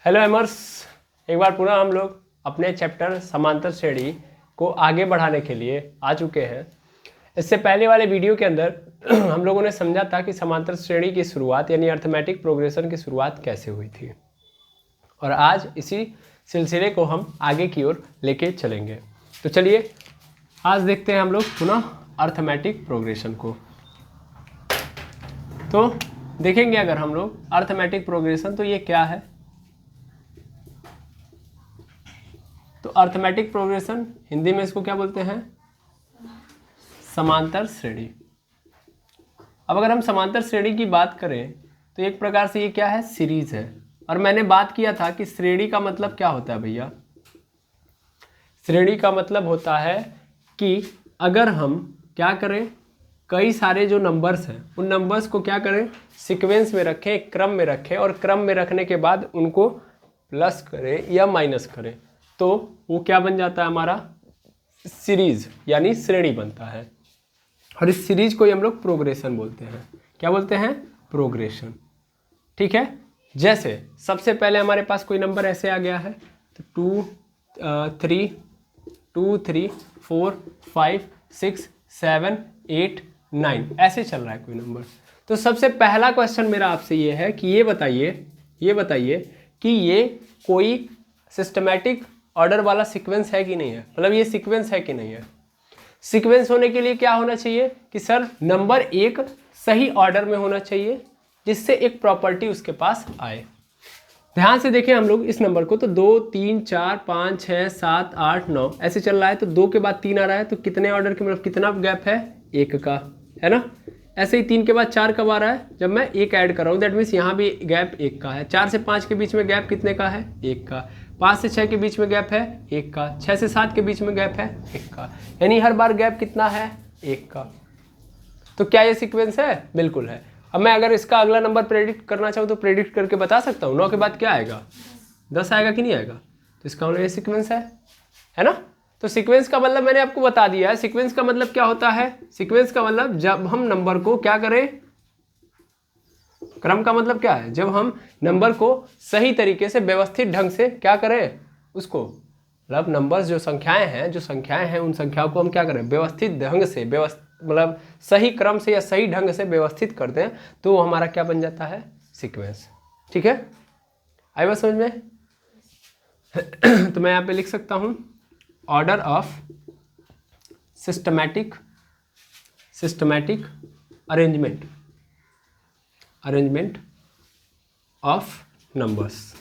Hello एमर्स, एक बार पुनः हम लोग अपने चैप्टर समांतर श्रेणी को आगे बढ़ाने के लिए आ चुके हैं। इससे पहले वाले वीडियो के अंदर हम लोगों ने समझा था कि समांतर श्रेणी की शुरुआत यानी अर्थमेटिक प्रोग्रेशन की शुरुआत कैसे हुई थी, और आज इसी सिलसिले को हम आगे की ओर लेके चलेंगे। तो चलिए आज देखते हैं हम लोग पुनः अर्थमेटिक प्रोग्रेशन को। तो देखेंगे अगर हम लोग अर्थमेटिक प्रोग्रेशन तो ये क्या है। तो अर्थमेटिक प्रोग्रेशन हिंदी में इसको क्या बोलते हैं? समांतर श्रेणी। अब अगर हम समांतर श्रेणी की बात करें तो एक प्रकार से ये क्या है? सीरीज है। और मैंने बात किया था कि श्रेणी का मतलब क्या होता है भैया? श्रेणी का मतलब होता है कि अगर हम क्या करें, कई सारे जो नंबर्स हैं उन नंबर्स को क्या करें, सीक्वेंस में रखें, एक क्रम में रखें, और क्रम में रखने के बाद उनको प्लस करें या माइनस करें, तो वो क्या बन जाता है? हमारा सीरीज यानी श्रेणी बनता है। और इस सीरीज को ही हम लोग प्रोग्रेशन बोलते हैं। क्या बोलते हैं? प्रोग्रेशन। ठीक है। जैसे सबसे पहले हमारे पास कोई नंबर ऐसे आ गया है, तो 2 3 4 5 6 7 8 9 ऐसे चल रहा है कोई नंबर। तो सबसे पहला क्वेश्चन मेरा आपसे ये है कि ये बताइए कि ये कोई सिस्टमैटिक ऑर्डर वाला सीक्वेंस है कि नहीं है? मतलब ये सीक्वेंस है कि नहीं है? सीक्वेंस होने के लिए क्या होना चाहिए कि सर नंबर एक सही ऑर्डर में होना चाहिए, जिससे एक प्रॉपर्टी उसके पास आए। ध्यान से देखें हम लोग इस नंबर को, तो 2 3 4 5 6 7 8 9 ऐसे चल रहा है। तो 2 के बाद 3 आ रहा है, तो कितने ऑर्डर के मतलब कितना गैप है? 1 का, है ना। ऐसे ही 3 के बाद 4 कब आ रहा है? जब मैं 1 ऐड कर रहा हूँ, दैट मीन्स यहाँ भी गैप 1 का है। 4 से 5 के बीच में गैप कितने का है? 1 का। 5 से 6 के बीच में गैप है 1 का। 6 से 7 के बीच में गैप है 1 का। यानी हर बार गैप कितना है? 1 का। तो क्या ये सीक्वेंस है? बिल्कुल है। अब मैं अगर इसका अगला नंबर प्रेडिक्ट करना चाहूँ तो प्रेडिक्ट करके बता सकता हूँ। 9 के बाद क्या आएगा? 10 आएगा कि नहीं आएगा? तो इसका मतलब ये सीक्वेंस है ना। तो सीक्वेंस का मतलब मैंने आपको बता दिया है। सीक्वेंस का मतलब क्या होता है? सीक्वेंस का मतलब जब हम नंबर को क्या करें, क्रम का मतलब क्या है? जब हम नंबर को सही तरीके से व्यवस्थित ढंग से क्या करें, उसको मतलब नंबर्स जो संख्याएं हैं उन संख्याओं को हम क्या करें, व्यवस्थित ढंग से मतलब सही क्रम से या सही ढंग से व्यवस्थित करते हैं, तो वो हमारा क्या बन जाता है? सीक्वेंस। ठीक है, आई बात समझ में? तो मैं यहाँ पे लिख सकता हूँ order of systematic arrangement of numbers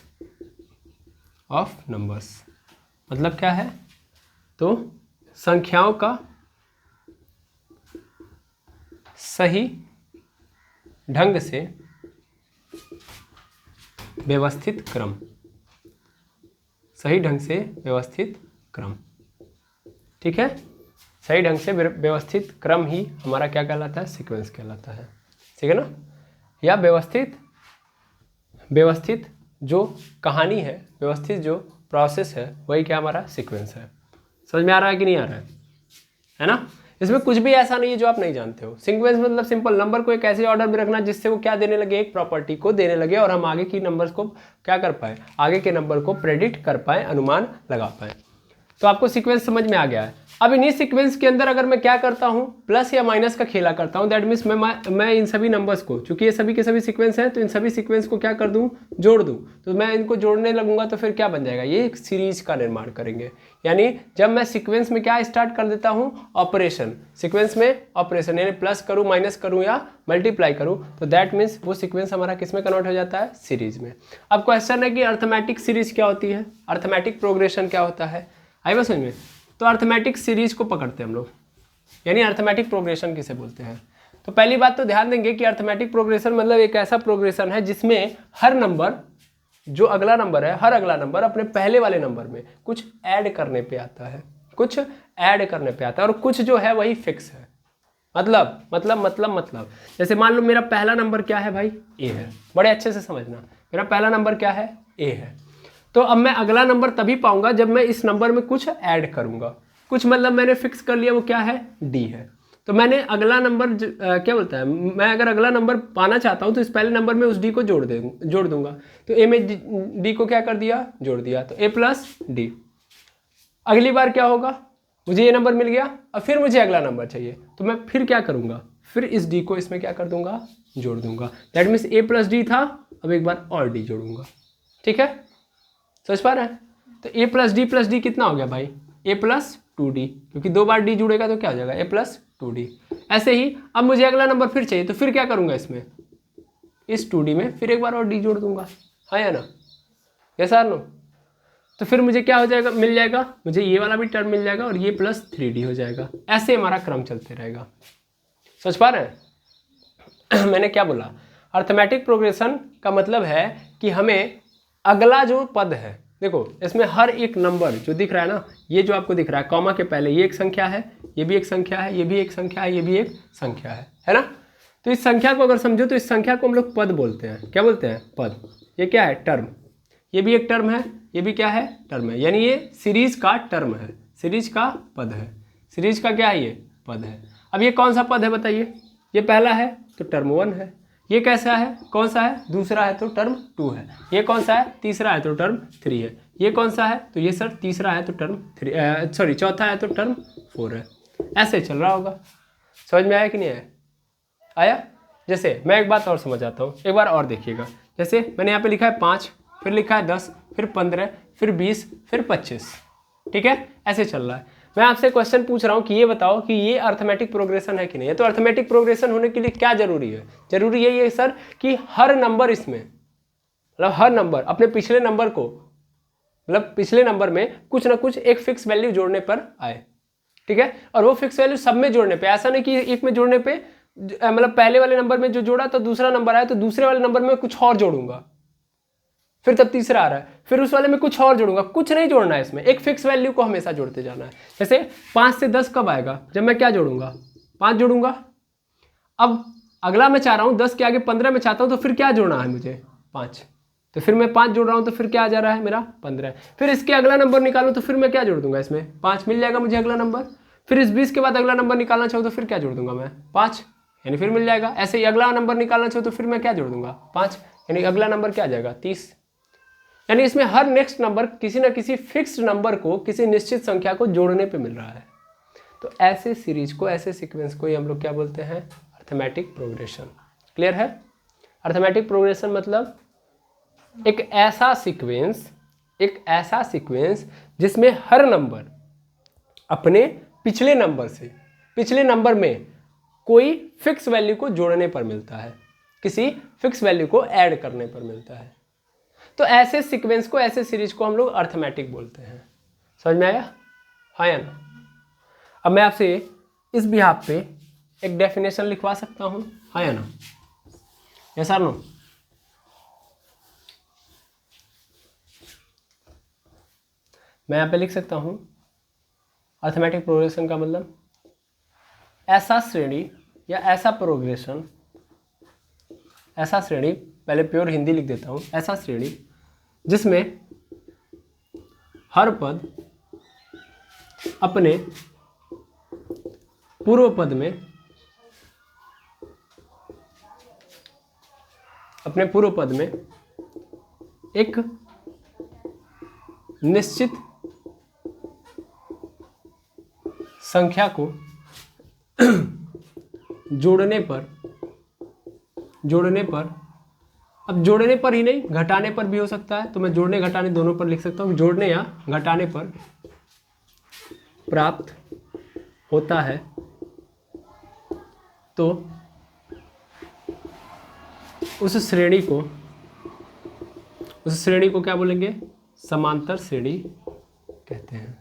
मतलब क्या है? तो संख्याओं का सही ढंग से व्यवस्थित क्रम, ठीक है। सही ढंग से व्यवस्थित क्रम ही हमारा क्या कहलाता है? सीक्वेंस कहलाता है। ठीक है ना। या व्यवस्थित जो कहानी है, व्यवस्थित जो प्रोसेस है, वही क्या हमारा सीक्वेंस है। समझ में आ रहा है कि नहीं आ रहा है ना। इसमें कुछ भी ऐसा नहीं है जो आप नहीं जानते हो। सीक्वेंस मतलब सिंपल, नंबर को एक ऐसे ऑर्डर में रखना जिससे वो क्या देने लगे, एक प्रॉपर्टी को देने लगे, और हम आगे की नंबर्स को क्या कर पाए, आगे के नंबर को प्रेडिक्ट कर पाए, अनुमान लगा पाए। तो आपको सीक्वेंस समझ में आ गया है। अब इन्हीं सीक्वेंस के अंदर अगर मैं क्या करता हूँ, प्लस या माइनस का खेला करता हूँ, दैट मीन्स मैं इन सभी नंबर्स को, चूंकि ये सभी के सभी सीक्वेंस हैं, तो इन सभी सीक्वेंस को क्या कर दूँ, जोड़ दूँ। तो मैं इनको जोड़ने लगूंगा तो फिर क्या बन जाएगा? ये एक सीरीज का निर्माण करेंगे। यानी जब मैं सीक्वेंस में क्या स्टार्ट कर देता हूँ, ऑपरेशन, सीक्वेंस में ऑपरेशन, यानी प्लस करूँ, माइनस करूँ या मल्टीप्लाई करूँ, तो दैट मीन्स वो सीक्वेंस हमारा किस में कन्वर्ट हो जाता है? सीरीज में। अब क्वेश्चन है कि अर्थमेटिक सीरीज क्या होती है, अर्थमेटिक प्रोग्रेशन क्या होता है? आई बात समझ में? तो अर्थमेटिक सीरीज को पकड़ते हैं हम लोग, यानी अर्थमेटिक प्रोग्रेशन किसे बोलते हैं। तो पहली बात तो ध्यान देंगे कि अर्थमेटिक प्रोग्रेशन मतलब एक ऐसा प्रोग्रेशन है जिसमें हर नंबर, जो अगला नंबर है, हर अगला नंबर अपने पहले वाले नंबर में कुछ ऐड करने पे आता है, और कुछ जो है वही फिक्स है। मतलब जैसे मान लो मेरा पहला नंबर क्या है भाई? ए है। बड़े अच्छे से समझना, मेरा पहला नंबर क्या है? ए है। तो अब मैं अगला नंबर तभी पाऊंगा जब मैं इस नंबर में कुछ ऐड करूंगा। कुछ मतलब मैंने फिक्स कर लिया, वो क्या है? डी है। तो मैंने अगला नंबर क्या बोलता है, मैं अगर अगला नंबर पाना चाहता हूँ तो इस पहले नंबर में उस डी को जोड़ दूंगा। तो ए में डी को क्या कर दिया, जोड़ दिया, तो ए प्लस डी। अगली बार क्या होगा, मुझे ये नंबर मिल गया, और फिर मुझे अगला नंबर चाहिए, तो मैं फिर क्या करूँगा, फिर इस डी को इसमें क्या कर दूंगा, जोड़ दूंगा। That means A plus D था, अब एक बार और डी जोड़ूंगा। ठीक है, समझ पा रहे हैं? तो ए प्लस डी कितना हो गया भाई, ए प्लस 2d, क्योंकि 2 बार डी जुड़ेगा तो क्या हो जाएगा, ए प्लस 2d। ऐसे ही अब मुझे अगला नंबर फिर चाहिए, तो फिर क्या करूंगा, इसमें इस 2d में फिर एक बार और डी जोड़ दूंगा, हाँ या ना, यस आर नो। तो फिर मुझे क्या हो जाएगा, मिल जाएगा, मुझे ये वाला भी टर्म मिल जाएगा और ये प्लस 3d हो जाएगा। ऐसे हमारा क्रम चलते रहेगा। समझ पा रहे हैं? मैंने क्या बोला, अर्थमेटिक प्रोग्रेशन का मतलब है कि हमें अगला जो पद है, देखो इसमें हर एक नंबर जो दिख रहा है ना, ये जो आपको दिख रहा है कॉमा के पहले, ये एक संख्या है, ये भी एक संख्या है, ये भी एक संख्या है, ये भी एक संख्या है ना। तो इस संख्या को अगर समझो तो इस संख्या को हम लोग पद बोलते हैं। क्या बोलते हैं, पद। ये क्या है, टर्म। ये भी एक टर्म है, ये भी क्या है, टर्म है, यानी ये सीरीज का टर्म है, सीरीज का पद है। सीरीज का क्या है, ये पद है। अब ये कौन सा पद है बताइए, ये पहला है तो टर्म 1 है, ये कैसा है, कौन सा है, दूसरा है तो टर्म 2 है, ये कौन सा है, तीसरा है तो टर्म 3 है, ये कौन सा है, तो ये सर तीसरा है तो टर्म 3, सॉरी चौथा है तो टर्म 4 है। ऐसे चल रहा होगा। समझ में आया कि नहीं आया? आया। जैसे मैं एक बात और समझ आता हूँ, एक बार और देखिएगा। जैसे मैंने यहाँ पे लिखा है 5, फिर लिखा है 10, फिर 15, फिर 20, फिर 25। ठीक है, ऐसे चल रहा है। मैं आपसे क्वेश्चन पूछ रहा हूँ कि ये बताओ कि ये अर्थमेटिक प्रोग्रेशन है कि नहीं है। तो अर्थमेटिक प्रोग्रेशन होने के लिए क्या जरूरी है, जरूरी यही है सर कि हर नंबर इसमें, मतलब हर नंबर अपने पिछले नंबर को, मतलब पिछले नंबर में कुछ ना कुछ एक फिक्स वैल्यू जोड़ने पर आए। ठीक है, और वो फिक्स वैल्यू सब में जोड़ने पे, ऐसा नहीं कि एक में जोड़ने पे, मतलब पहले वाले नंबर में जो जोड़ा तो दूसरा नंबर आया तो दूसरे वाले नंबर में कुछ और जोड़ूंगा, फिर तब तीसरा आ रहा है, फिर उस वाले में कुछ और जोड़ूंगा। कुछ नहीं जोड़ना है इसमें, एक फिक्स वैल्यू को हमेशा जोड़ते जाना है। जैसे 5 से 10 कब आएगा, जब मैं क्या जोड़ूंगा, 5 जोड़ूंगा। अब अगला मैं चाह रहा हूँ 10 के आगे 15 में चाहता हूँ, तो फिर क्या जोड़ना है मुझे, 5। तो फिर मैं 5 जोड़ रहा हूँ, तो फिर क्या आ जा रहा है मेरा 15। फिर इसके अगला नंबर निकालूँ तो फिर मैं क्या जोड़ दूंगा, इसमें 5 मिल जाएगा मुझे अगला नंबर। फिर इस 20 के बाद अगला नंबर निकालना चाहूँ तो फिर क्या जोड़ दूंगा मैं, 5, यानी फिर मिल जाएगा। ऐसे ही अगला नंबर निकालना चाहूँ तो फिर मैं क्या जोड़ दूंगा, 5, यानी अगला नंबर क्या आ जाएगा, 30। यानी इसमें हर नेक्स्ट नंबर किसी ना किसी फिक्स्ड नंबर को किसी निश्चित संख्या को जोड़ने पे मिल रहा है। तो ऐसे सीरीज को, ऐसे सीक्वेंस को ही हम लोग क्या बोलते हैं, अर्थमेटिक प्रोग्रेशन। क्लियर है? अर्थमेटिक प्रोग्रेशन मतलब एक ऐसा सीक्वेंस जिसमें हर नंबर अपने पिछले नंबर से, पिछले नंबर में कोई फिक्स वैल्यू को जोड़ने पर मिलता है, किसी फिक्स वैल्यू को ऐड करने पर मिलता है। तो ऐसे सीक्वेंस को, ऐसे सीरीज को हम लोग अर्थमेटिक बोलते हैं। समझ में आया, हाँ या ना? अब मैं आपसे इस बिहाफ पे एक डेफिनेशन लिखवा सकता हूं, हाँ या ना, यस और नो? मैं यहाँ पे लिख सकता हूं अर्थमेटिक प्रोग्रेशन का मतलब ऐसा श्रेणी या ऐसा प्रोग्रेशन, ऐसा श्रेणी, पहले प्योर हिंदी लिख देता हूं, ऐसा श्रेणी जिसमें हर पद अपने पूर्व पद में, अपने पूर्व पद में एक निश्चित संख्या को जोड़ने पर, अब जोड़ने पर ही नहीं, घटाने पर भी हो सकता है, तो मैं जोड़ने घटाने दोनों पर लिख सकता हूँ। जोड़ने या घटाने पर प्राप्त होता है तो उस श्रेणी को क्या बोलेंगे, समांतर श्रेणी कहते हैं।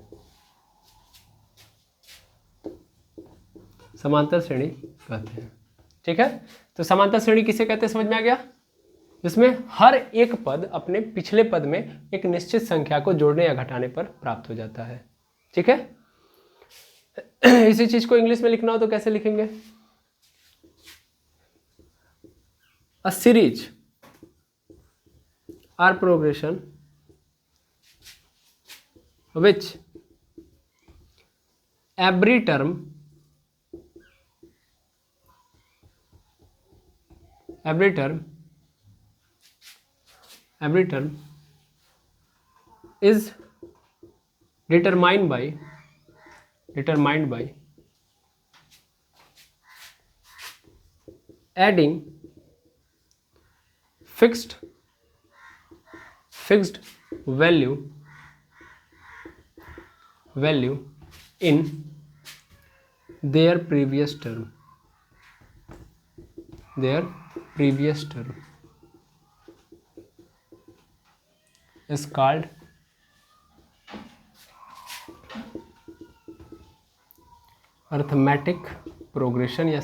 समांतर श्रेणी कहते हैं। ठीक है, तो समांतर श्रेणी किसे कहते हैं, समझ में आ गया? जिसमें हर एक पद अपने पिछले पद में एक निश्चित संख्या को जोड़ने या घटाने पर प्राप्त हो जाता है। ठीक है, इसी चीज को इंग्लिश में लिखना हो तो कैसे लिखेंगे, a series or progression which every term every term is determined by adding fixed value in their previous term is called arithmetic progression या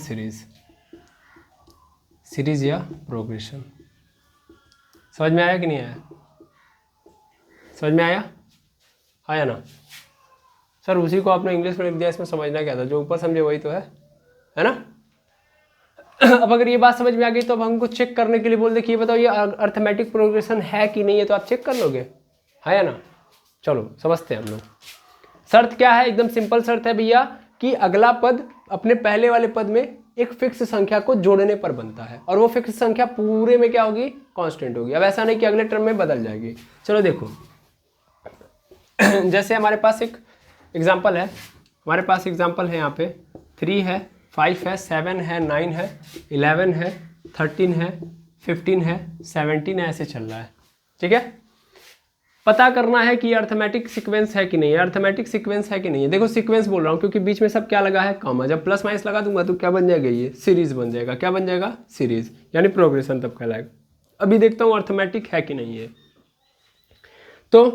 सीरीज या प्रोग्रेशन। समझ में आया कि नहीं आया? समझ में आया ना? सर उसी को आपने इंग्लिश में लिख दिया, इसमें समझना क्या था? जो ऊपर समझे वही तो है ना? अब अगर ये बात समझ में आ गई तो अब हमको चेक करने के लिए बोल दे कि ये बताओ ये अर्थमेटिक प्रोग्रेशन है कि नहीं है, तो आप चेक कर लोगे, है ना? चलो समझते हैं हम लोग। शर्त क्या है? एकदम सिंपल शर्त है भैया कि अगला पद अपने पहले वाले पद में एक फिक्स संख्या को जोड़ने पर बनता है, और वो फिक्स संख्या पूरे में क्या होगी? कांस्टेंट होगी। अब ऐसा नहीं कि अगले टर्म में बदल जाएगी। चलो देखो, जैसे हमारे पास एक एग्जाम्पल है, यहाँ पे 3 है, 5 है, 7 है, 9 है, 11 है, 13 है, 15 है, 17 है, ऐसे चल रहा है। ठीक है, पता करना है कि ये अर्थमेटिक सीक्वेंस है कि नहीं है, अर्थमेटिक सीक्वेंस है कि नहीं है। देखो सीक्वेंस बोल रहा हूँ क्योंकि बीच में सब क्या लगा है? कॉमा। जब प्लस माइनस लगा दूंगा तो क्या बन जाएगा? ये सीरीज बन जाएगा। क्या बन जाएगा? सीरीज, यानी प्रोग्रेशन तब कहलाएगा। अभी देखता हूँ अर्थमेटिक है कि नहीं है। तो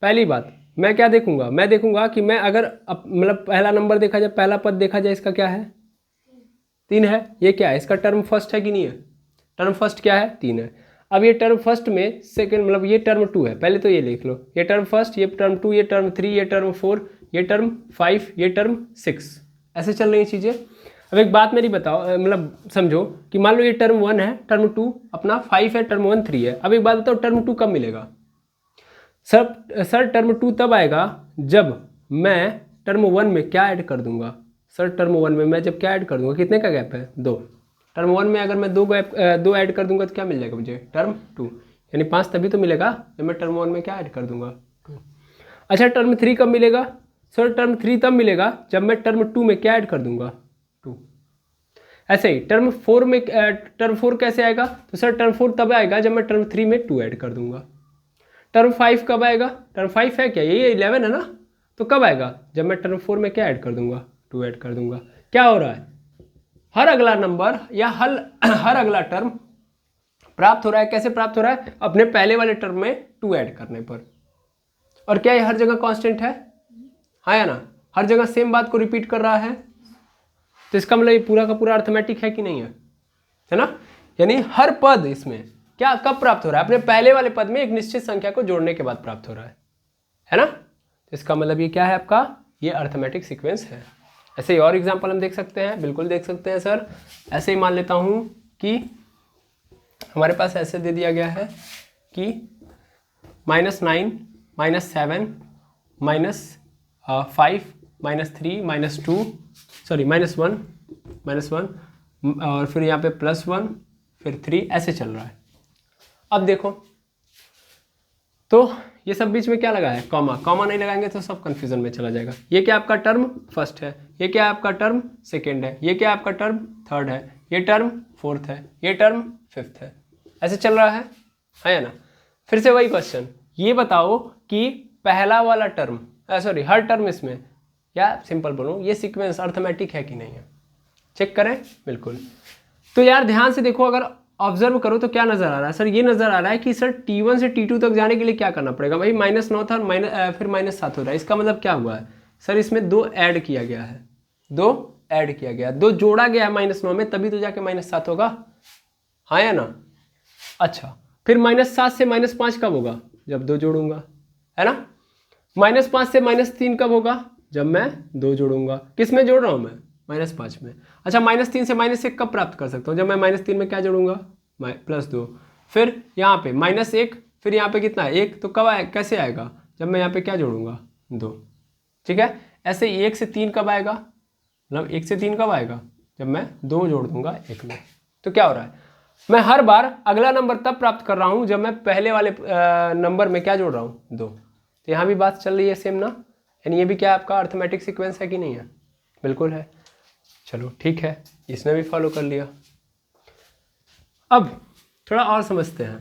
पहली बात मैं क्या देखूंगा? मैं देखूंगा कि मैं अगर मतलब पहला नंबर देखा जाए, पहला पद देखा जाए, इसका क्या है? 3 है। ये क्या है? इसका टर्म फर्स्ट है कि नहीं है? टर्म फर्स्ट क्या है? 3 है। अब ये टर्म फर्स्ट में सेकंड मतलब ये टर्म 2 है, पहले तो ये लिख लो, ये टर्म फर्स्ट, ये टर्म 2, ये टर्म 3, ये टर्म 4, ये टर्म 5, ये टर्म 6, ऐसे चल रही चीज़ें। अब एक बात मेरी बताओ, मतलब समझो कि मान लो ये टर्म 1 है, टर्म 2 अपना 5 है, टर्म 1 3 है। अब एक बात बताओ, टर्म 2 कब मिलेगा? सर टर्म 2 तब आएगा जब मैं टर्म 1 में क्या ऐड कर दूंगा? सर टर्म 1 में मैं जब क्या ऐड कर दूंगा? कितने का गैप है? 2। टर्म 1 में अगर मैं 2 ऐड कर दूंगा तो क्या मिल जाएगा मुझे? टर्म 2, यानी 5 तभी तो मिलेगा जब मैं टर्म 1 में क्या ऐड कर दूंगा? 2। अच्छा, टर्म 3 कब मिलेगा? सर टर्म 3 तब मिलेगा जब मैं टर्म 2 में क्या ऐड कर दूंगा? 2। ऐसे ही टर्म 4 में, टर्म 4 कैसे आएगा? तो सर टर्म 4 तब आएगा जब मैं टर्म 3 में 2 ऐड कर दूंगा। टर्म 5 कब आएगा? टर्म 5 है क्या? ये 11 है ना, तो कब आएगा? जब मैं टर्म 4 में क्या ऐड कर दूंगा? 2 ऐड कर दूंगा। क्या हो रहा है? हर अगला नंबर या हर अगला टर्म प्राप्त हो रहा है। कैसे प्राप्त हो रहा है? अपने पहले वाले टर्म में 2 ऐड करने पर। और क्या ये हर जगह कांस्टेंट है? हाँ या ना? हर जगह सेम बात को रिपीट कर रहा है, तो इसका मतलब ये पूरा का पूरा अर्थमेटिक है कि नहीं है ना? यानी हर पद इसमें क्या कब प्राप्त हो रहा है? अपने पहले वाले पद में एक निश्चित संख्या को जोड़ने के बाद प्राप्त हो रहा है ना? तो इसका मतलब ये क्या है आपका? ये अर्थमेटिक सीक्वेंस है। ऐसे ही और एग्जांपल हम देख सकते हैं, बिल्कुल देख सकते हैं सर। ऐसे ही मान लेता हूं कि हमारे पास ऐसे दे दिया गया है कि -9, -7, -5, -3, -1 और फिर यहाँ पे +1, फिर 3, ऐसे चल रहा है। अब देखो तो ये सब बीच में क्या लगा है? कॉमा नहीं लगाएंगे तो सब कंफ्यूजन में चला जाएगा। ये क्या आपका टर्म फर्स्ट है, ये क्या आपका टर्म सेकंड है, ये क्या आपका टर्म थर्ड है, ये टर्म फोर्थ है, ये टर्म फिफ्थ है, ऐसे चल रहा है ना? फिर से वही क्वेश्चन, ये बताओ कि पहला वाला टर्म हर टर्म इसमें, या सिंपल बोलूँ ये सीक्वेंस अर्थमेटिक है कि नहीं है? चेक करें। बिल्कुल। तो यार ध्यान से देखो, अगर ऑब्जर्व करो तो क्या नजर आ रहा है? सर ये नजर आ रहा है कि सर T1 से T2 तक जाने के लिए क्या करना पड़ेगा? भाई -9 था, फिर -7 हो रहा है। इसका मतलब क्या हुआ है? सर इसमें 2 ऐड किया गया है, 2 जोड़ा गया है -9 में, तभी तो जाके -7 होगा, हाँ या ना? अच्छा, फिर -7 से -5 कब होगा? जब 2 जोड़ूंगा, है ना? -5 से -3 कब होगा? जब मैं 2 जोड़ूंगा। किस में जोड़ रहा हूँ मैं? -5 में। अच्छा, -3 से -1 कब प्राप्त कर सकता हूँ? जब मैं -3 में क्या जोड़ूंगा? +2। फिर यहाँ पे -1, फिर यहाँ पे कितना है? 1। तो कब आए, कैसे आएगा? जब मैं यहाँ पे क्या जोड़ूंगा? 2। ठीक है। ऐसे 1 से 3 कब आएगा? मतलब 1 से 3 कब आएगा? जब मैं 2 जोड़ दूंगा 1 में। तो क्या हो रहा है? मैं हर बार अगला नंबर तब प्राप्त कर रहा हूँ जब मैं पहले वाले नंबर में क्या जोड़ रहा हूँ, 2। तो यहाँ भी बात चल रही है सेम ना, यानी ये भी क्या आपका अर्थमेटिक सीक्वेंस है कि नहीं है? बिल्कुल है। चलो ठीक है, इसने भी फॉलो कर लिया। अब थोड़ा और समझते हैं,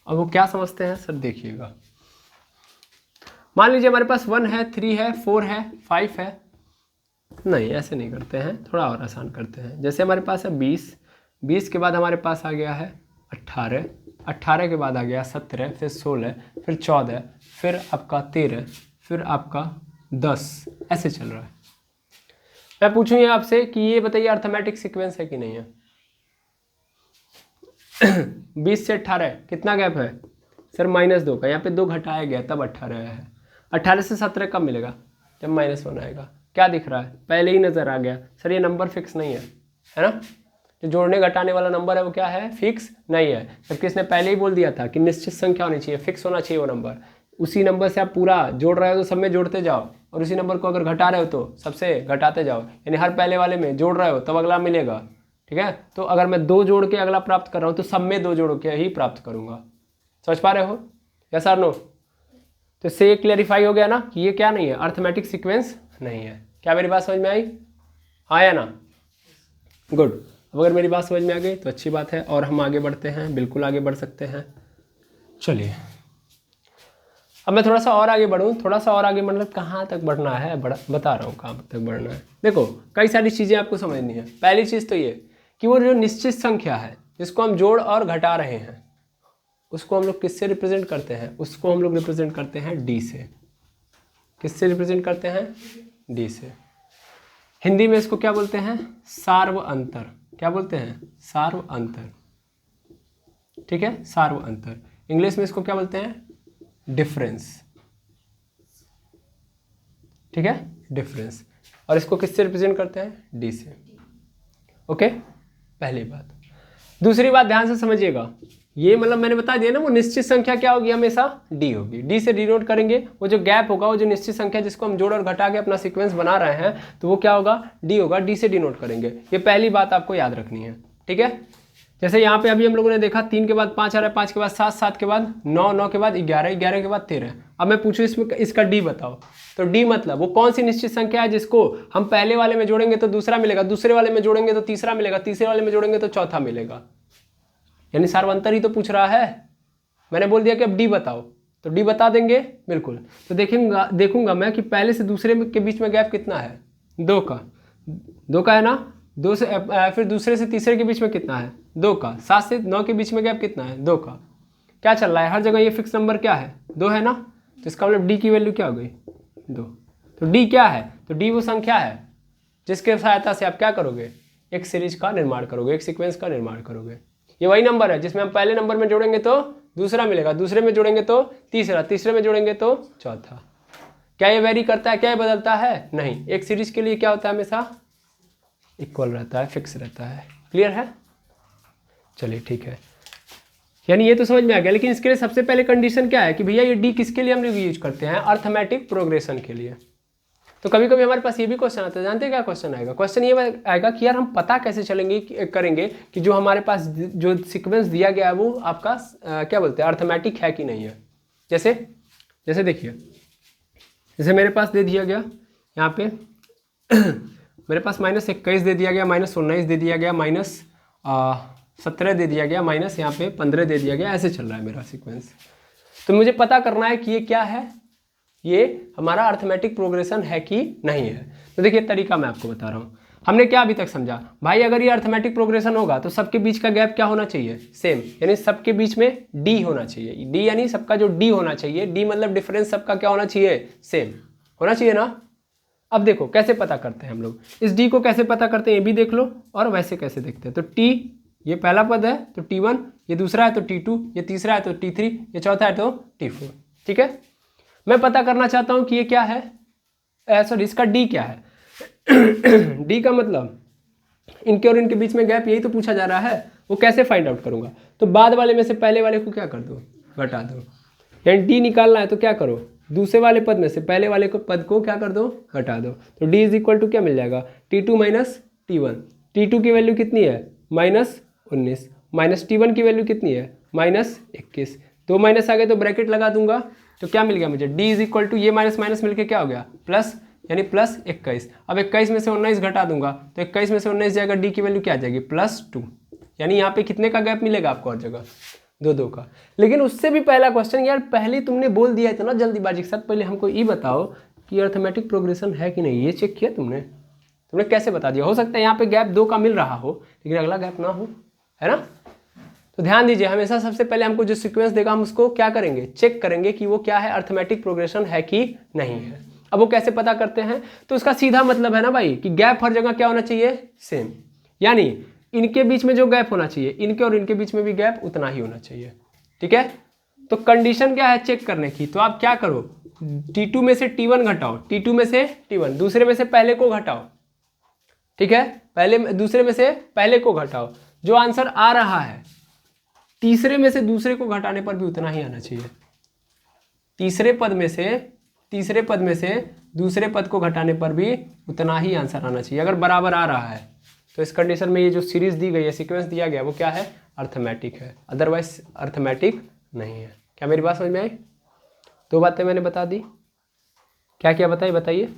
अब वो क्या समझते हैं सर, देखिएगा। मान लीजिए हमारे पास 1 है, 3 है, 4 है, 5 है। नहीं, ऐसे नहीं करते हैं, थोड़ा और आसान करते हैं। जैसे हमारे पास है 20 के बाद हमारे पास आ गया है 18 के बाद आ गया 17, फिर 16, फिर 14, फिर आपका 13, फिर आपका 10, ऐसे चल रहा है। मैं पूछूंगी आपसे कि ये बताइए अर्थमेटिक सीक्वेंस है कि नहीं है? 20 से 18 कितना गैप है सर? -2 का, यहाँ पे 2 घटाया गया तब 18 है। 18 से 17 कब मिलेगा? जब -1 आएगा। क्या दिख रहा है? पहले ही नज़र आ गया सर, ये नंबर फिक्स नहीं है ना? जो जोड़ने घटाने वाला नंबर है वो क्या है? फिक्स नहीं है। जबकि इसने पहले ही बोल दिया था कि निश्चित संख्या होनी चाहिए, फिक्स होना चाहिए वो नंबर। उसी नंबर से आप पूरा जोड़ रहे हो तो सब में जोड़ते जाओ, और उसी नंबर को अगर घटा रहे हो तो सबसे घटाते जाओ, यानी हर पहले वाले में जोड़ रहे हो तब अगला मिलेगा। ठीक है, तो अगर मैं 2 जोड़ के अगला प्राप्त कर रहा हूँ तो सब में 2 जोड़ के ही प्राप्त करूँगा। समझ पा रहे हो? यस और नो? तो इससे ये क्लेरिफाई हो गया ना कि ये क्या नहीं है? अर्थमेटिक सीक्वेंस नहीं है। क्या मेरी बात समझ में आई? हाँ या ना? गुड। अब अगर मेरी बात समझ में आ गई तो अच्छी बात है, और हम आगे बढ़ते हैं, बिल्कुल आगे बढ़ सकते हैं। चलिए अब मैं थोड़ा सा और आगे बढ़ूँ, थोड़ा सा और आगे मतलब कहाँ तक बढ़ना है बता रहा हूँ कहाँ तक बढ़ना है। देखो कई सारी चीज़ें आपको समझनी है। पहली चीज़ तो ये कि वो जो निश्चित संख्या है जिसको हम जोड़ और घटा रहे हैं उसको हम लोग किससे रिप्रेजेंट करते हैं? उसको हम लोग रिप्रेजेंट करते हैं डी से। किससे रिप्रेजेंट करते हैं? डी से। हिंदी में इसको क्या बोलते हैं? सार्व अंतर। क्या बोलते हैं? सार्व अंतर। ठीक है, सार्व अंतर। इंग्लिश में इसको क्या बोलते हैं? डिफरेंस। ठीक है, डिफरेंस। और इसको किससे रिप्रेजेंट करते हैं? डी से। ओके, पहली बात। दूसरी बात ध्यान से समझिएगा, ये मतलब मैंने बता दिया ना, वो निश्चित संख्या क्या होगी? हमेशा डी होगी। डी से डिनोट करेंगे। वो जो गैप होगा, वो जो निश्चित संख्या जिसको हम जोड़ और घटा के अपना सीक्वेंस बना रहे हैं, तो वो क्या होगा? डी होगा। डी से डिनोट करेंगे। ये पहली बात आपको याद रखनी है। ठीक है, जैसे यहाँ पे अभी हम लोगों ने देखा 3 के बाद 5 आ रहा है, 5 के बाद 7, 7 के बाद 9, 9 के बाद 11, 11 के बाद 13। अब मैं पूछूँ इसमें इसका डी बताओ, तो डी मतलब वो कौन सी निश्चित संख्या है जिसको हम पहले वाले में जोड़ेंगे तो दूसरा मिलेगा, दूसरे वाले में जोड़ेंगे तो तीसरा मिलेगा, तीसरे वाले में जोड़ेंगे तो चौथा मिलेगा। यानी सार्वंतर ही तो पूछ रहा है। मैंने बोल दिया कि अब डी बताओ, तो डी बता देंगे बिल्कुल। तो देखूंगा मैं कि पहले से दूसरे के बीच में गैप कितना है? 2 का है ना। 2 से फिर दूसरे से तीसरे के बीच में कितना है? 2 का। 7 से 9 के बीच में गैप कितना है? 2 का। क्या चल रहा है? हर जगह ये फिक्स नंबर क्या है? 2 है ना। तो इसका मतलब डी की वैल्यू क्या हो गई? 2। तो डी क्या है? तो डी वो संख्या है जिसके सहायता से आप क्या करोगे? एक सीरीज का निर्माण करोगे, एक सीक्वेंस का निर्माण करोगे। ये वही नंबर है जिसमें हम पहले नंबर में जोड़ेंगे तो दूसरा मिलेगा, दूसरे में जोड़ेंगे तो तीसरा, तीसरे में जोड़ेंगे तो चौथा। क्या ये वेरी करता है? क्या ये बदलता है? नहीं। एक सीरीज के लिए क्या होता है? हमेशा इक्वल रहता है, फिक्स रहता है। क्लियर है? चलिए ठीक है, यानी ये तो समझ में आ गया। लेकिन इसके लिए सबसे पहले कंडीशन क्या है कि भैया ये डी किसके लिए हम लोग यूज करते हैं? अर्थमेटिक प्रोग्रेशन के लिए। तो कभी कभी हमारे पास ये भी क्वेश्चन आता है, जानते हैं क्या क्वेश्चन आएगा? क्वेश्चन ये आएगा कि यार हम पता कैसे करेंगे कि जो हमारे पास जो सीक्वेंस दिया गया है वो आपका क्या बोलते हैं, अर्थमेटिक है कि नहीं है। जैसे देखिए, जैसे मेरे पास दे दिया गया यहाँ पे मेरे पास -21 दे दिया गया, -19 दे दिया गया, -17 दे दिया गया, माइनस यहाँ पे 15 दे दिया गया। ऐसे चल रहा है मेरा सीक्वेंस। तो मुझे पता करना है कि ये क्या है, ये हमारा अर्थमेटिक प्रोग्रेशन है कि नहीं है। तो देखिए तरीका मैं आपको बता रहा हूँ। हमने क्या अभी तक समझा भाई? अगर ये अर्थमेटिक प्रोग्रेशन होगा तो सबके बीच का गैप क्या होना चाहिए? सेम, यानी सबके बीच में डी होना चाहिए। डी यानी सबका जो डी होना चाहिए, डी मतलब डिफरेंस सबका क्या होना चाहिए? सेम होना चाहिए ना। अब देखो कैसे पता करते हैं हम लोग इस डी को, कैसे पता करते हैं ये भी देख लो, और वैसे कैसे देखते हैं। तो टी ये पहला पद है तो T1, ये दूसरा है तो T2, ये तीसरा है तो T3, ये चौथा है तो T4। ठीक है, मैं पता करना चाहता हूँ कि ये क्या है, सॉरी इसका डी क्या है। डी का मतलब इनके और इनके बीच में गैप, यही तो पूछा जा रहा है। वो कैसे फाइंड आउट करूँगा? तो बाद वाले में से पहले वाले को क्या कर दो? घटा दो। यानी डी निकालना है तो क्या करो? दूसरे वाले पद में से पहले वाले को पद को क्या कर दो? घटा दो। तो डी इज इक्वल टू क्या मिल जाएगा? T2 - T1। T2 की वैल्यू कितनी है -19, माइनस T1 की वैल्यू कितनी है -21। दो माइनस आ गए तो ब्रैकेट लगा दूंगा, तो क्या मिल गया मुझे D इज इक्वल टू ये माइनस माइनस मिलके क्या हो गया प्लस, यानी +21। अब 21 में से 19 घटा दूंगा तो 21 में से 19 जाएगा, D की वैल्यू क्या आ जाएगी +2। यानी यहाँ पे कितने का गैप मिलेगा आपको हर जगह 2 का। लेकिन उससे भी पहला क्वेश्चन यार, पहले तुमने बोल दिया इतना जल्दीबाजी के साथ, पहले हमको ये बताओ कि अर्थमेटिक प्रोग्रेशन है कि नहीं, ये चेक किया तुमने कैसे बता दिया। हो सकता है यहाँ पे गैप 2 का मिल रहा हो लेकिन अगला गैप ना हो, है ना। तो ध्यान दीजिए, हमेशा सबसे पहले हमको जो सीक्वेंस देगा हम उसको क्या करेंगे, चेक करेंगे कि वो क्या है, अर्थमेटिक प्रोग्रेशन है कि नहीं है। अब वो कैसे पता करते हैं, तो उसका सीधा मतलब है ना भाई कि गैप हर जगह क्या होना चाहिए, सेम। यानी इनके बीच में जो गैप होना चाहिए, इनके और इनके बीच में भी गैप उतना ही होना चाहिए, ठीक है। तो कंडीशन क्या है चेक करने की, तो आप क्या करो, T2 में से T1 घटाओ, T2 में से T1, दूसरे में से पहले को घटाओ, ठीक है, पहले दूसरे में से पहले को घटाओ, जो आंसर आ रहा है तीसरे में से दूसरे को घटाने पर भी उतना ही आना चाहिए। तीसरे पद में से दूसरे पद को घटाने पर भी उतना ही आंसर आना चाहिए। अगर बराबर आ रहा है तो इस कंडीशन में ये जो सीरीज दी गई है, सीक्वेंस दिया गया, वो क्या है, अर्थमेटिक है, अदरवाइज अर्थमेटिक नहीं है। क्या मेरी बात समझ में आई? 2 बातें मैंने बता दी। क्या क्या बताइए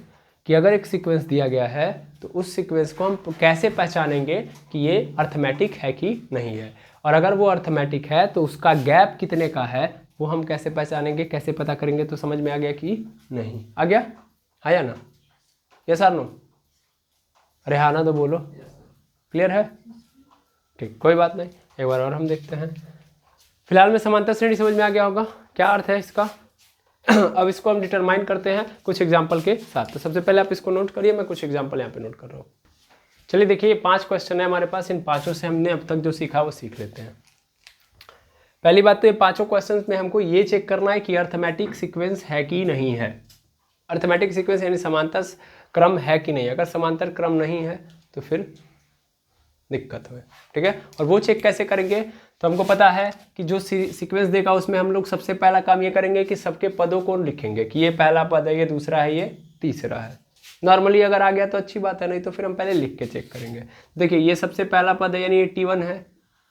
कि अगर एक सीक्वेंस दिया गया है तो उस सीक्वेंस को हम कैसे पहचानेंगे कि ये अर्थमेटिक है कि नहीं है, और अगर वो अर्थमेटिक है तो उसका गैप कितने का है वो हम कैसे पहचानेंगे, कैसे पता करेंगे। तो समझ में आ गया कि नहीं आ गया, आया ना, यस और नो? अरे हाँ ना तो बोलो, क्लियर है, ठीक, कोई बात नहीं, एक बार और हम देखते हैं। फिलहाल में समांतर श्रेणी समझ में आ गया होगा, क्या अर्थ है इसका। अब इसको हम डिटरमाइन करते हैं कुछ एग्जाम्पल के साथ। तो सबसे पहले आप इसको नोट करिए, मैं कुछ एग्जाम्पल यहाँ पे नोट कर रहा हूँ। चलिए देखिए, ये 5 क्वेश्चन है हमारे पास, इन 5 से हमने अब तक जो सीखा वो सीख लेते हैं। पहली बात तो ये 5 क्वेश्चन में हमको ये चेक करना है कि अर्थमेटिक सीक्वेंस है कि नहीं है। अर्थमेटिक सीक्वेंस यानी समांतर क्रम है कि नहीं। अगर समांतर क्रम नहीं है तो फिर दिक्कत है, ठीक है। और वो चेक कैसे करेंगे, तो हमको पता है कि जो सीक्वेंस देगा उसमें हम लोग सबसे पहला काम ये करेंगे कि सबके पदों को लिखेंगे कि ये पहला पद है, ये दूसरा है, ये तीसरा है। नॉर्मली अगर आ गया तो अच्छी बात है, नहीं तो फिर हम पहले लिख के चेक करेंगे। देखिए ये सबसे पहला पद है, यानी ये T1 है,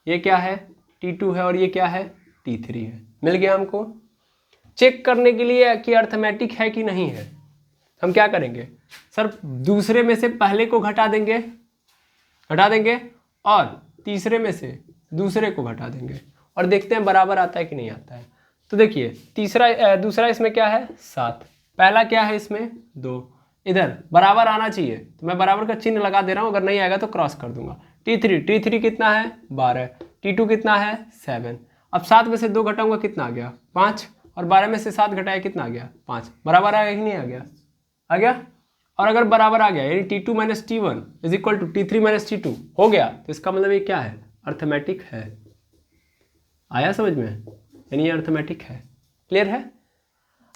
ये क्या है T2 है, और ये क्या है T3 है। मिल गया हमको। चेक करने के लिए कि अर्थमेटिक है कि नहीं है, हम क्या करेंगे, सर दूसरे में से पहले को घटा देंगे और तीसरे में से दूसरे को घटा देंगे और देखते हैं बराबर आता है कि नहीं आता है। तो देखिए दूसरा इसमें क्या है 7, पहला क्या है इसमें 2, इधर बराबर आना चाहिए तो मैं बराबर का चिन्ह लगा दे रहा हूँ, अगर नहीं आएगा तो क्रॉस कर दूंगा। T3 कितना है 12, T2 कितना है 7। अब 7 में से 2 घटाऊंगा कितना आ गया 5, और 12 में से 7 घटाया कितना आ गया 5। बराबर आ गया कि नहीं आ गया। और अगर बराबर आ गया यानी T2 minus T1 is equal to T3 minus T2 हो गया, तो इसका मतलब ये क्या है, अर्थमेटिक है। आया समझ में, यानी ये अर्थमेटिक है। क्लियर है?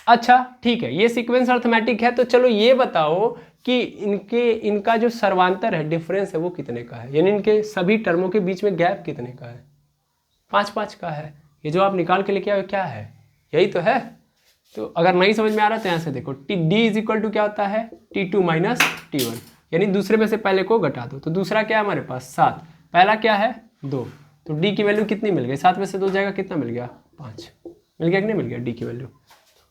अच्छा ठीक है, ये सीक्वेंस अर्थमेटिक है, तो चलो ये बताओ कि इनका जो सर्वांतर है, डिफरेंस है, वो कितने का है, यानी इनके सभी टर्मों के बीच में गैप कितने का है, 5 का है। ये जो आप निकाल के लेके आए क्या है, यही तो है। तो अगर नहीं समझ में आ रहा तो यहाँ से देखो, D इज इक्वल टू क्या होता है T2 माइनस T1, यानी दूसरे में से पहले को घटा दो। तो दूसरा क्या है हमारे पास 7, पहला क्या है 2, तो D की वैल्यू कितनी मिल गई, 7 में से 2 जाएगा कितना मिल गया 5। मिल गया कि नहीं मिल गया D की वैल्यू।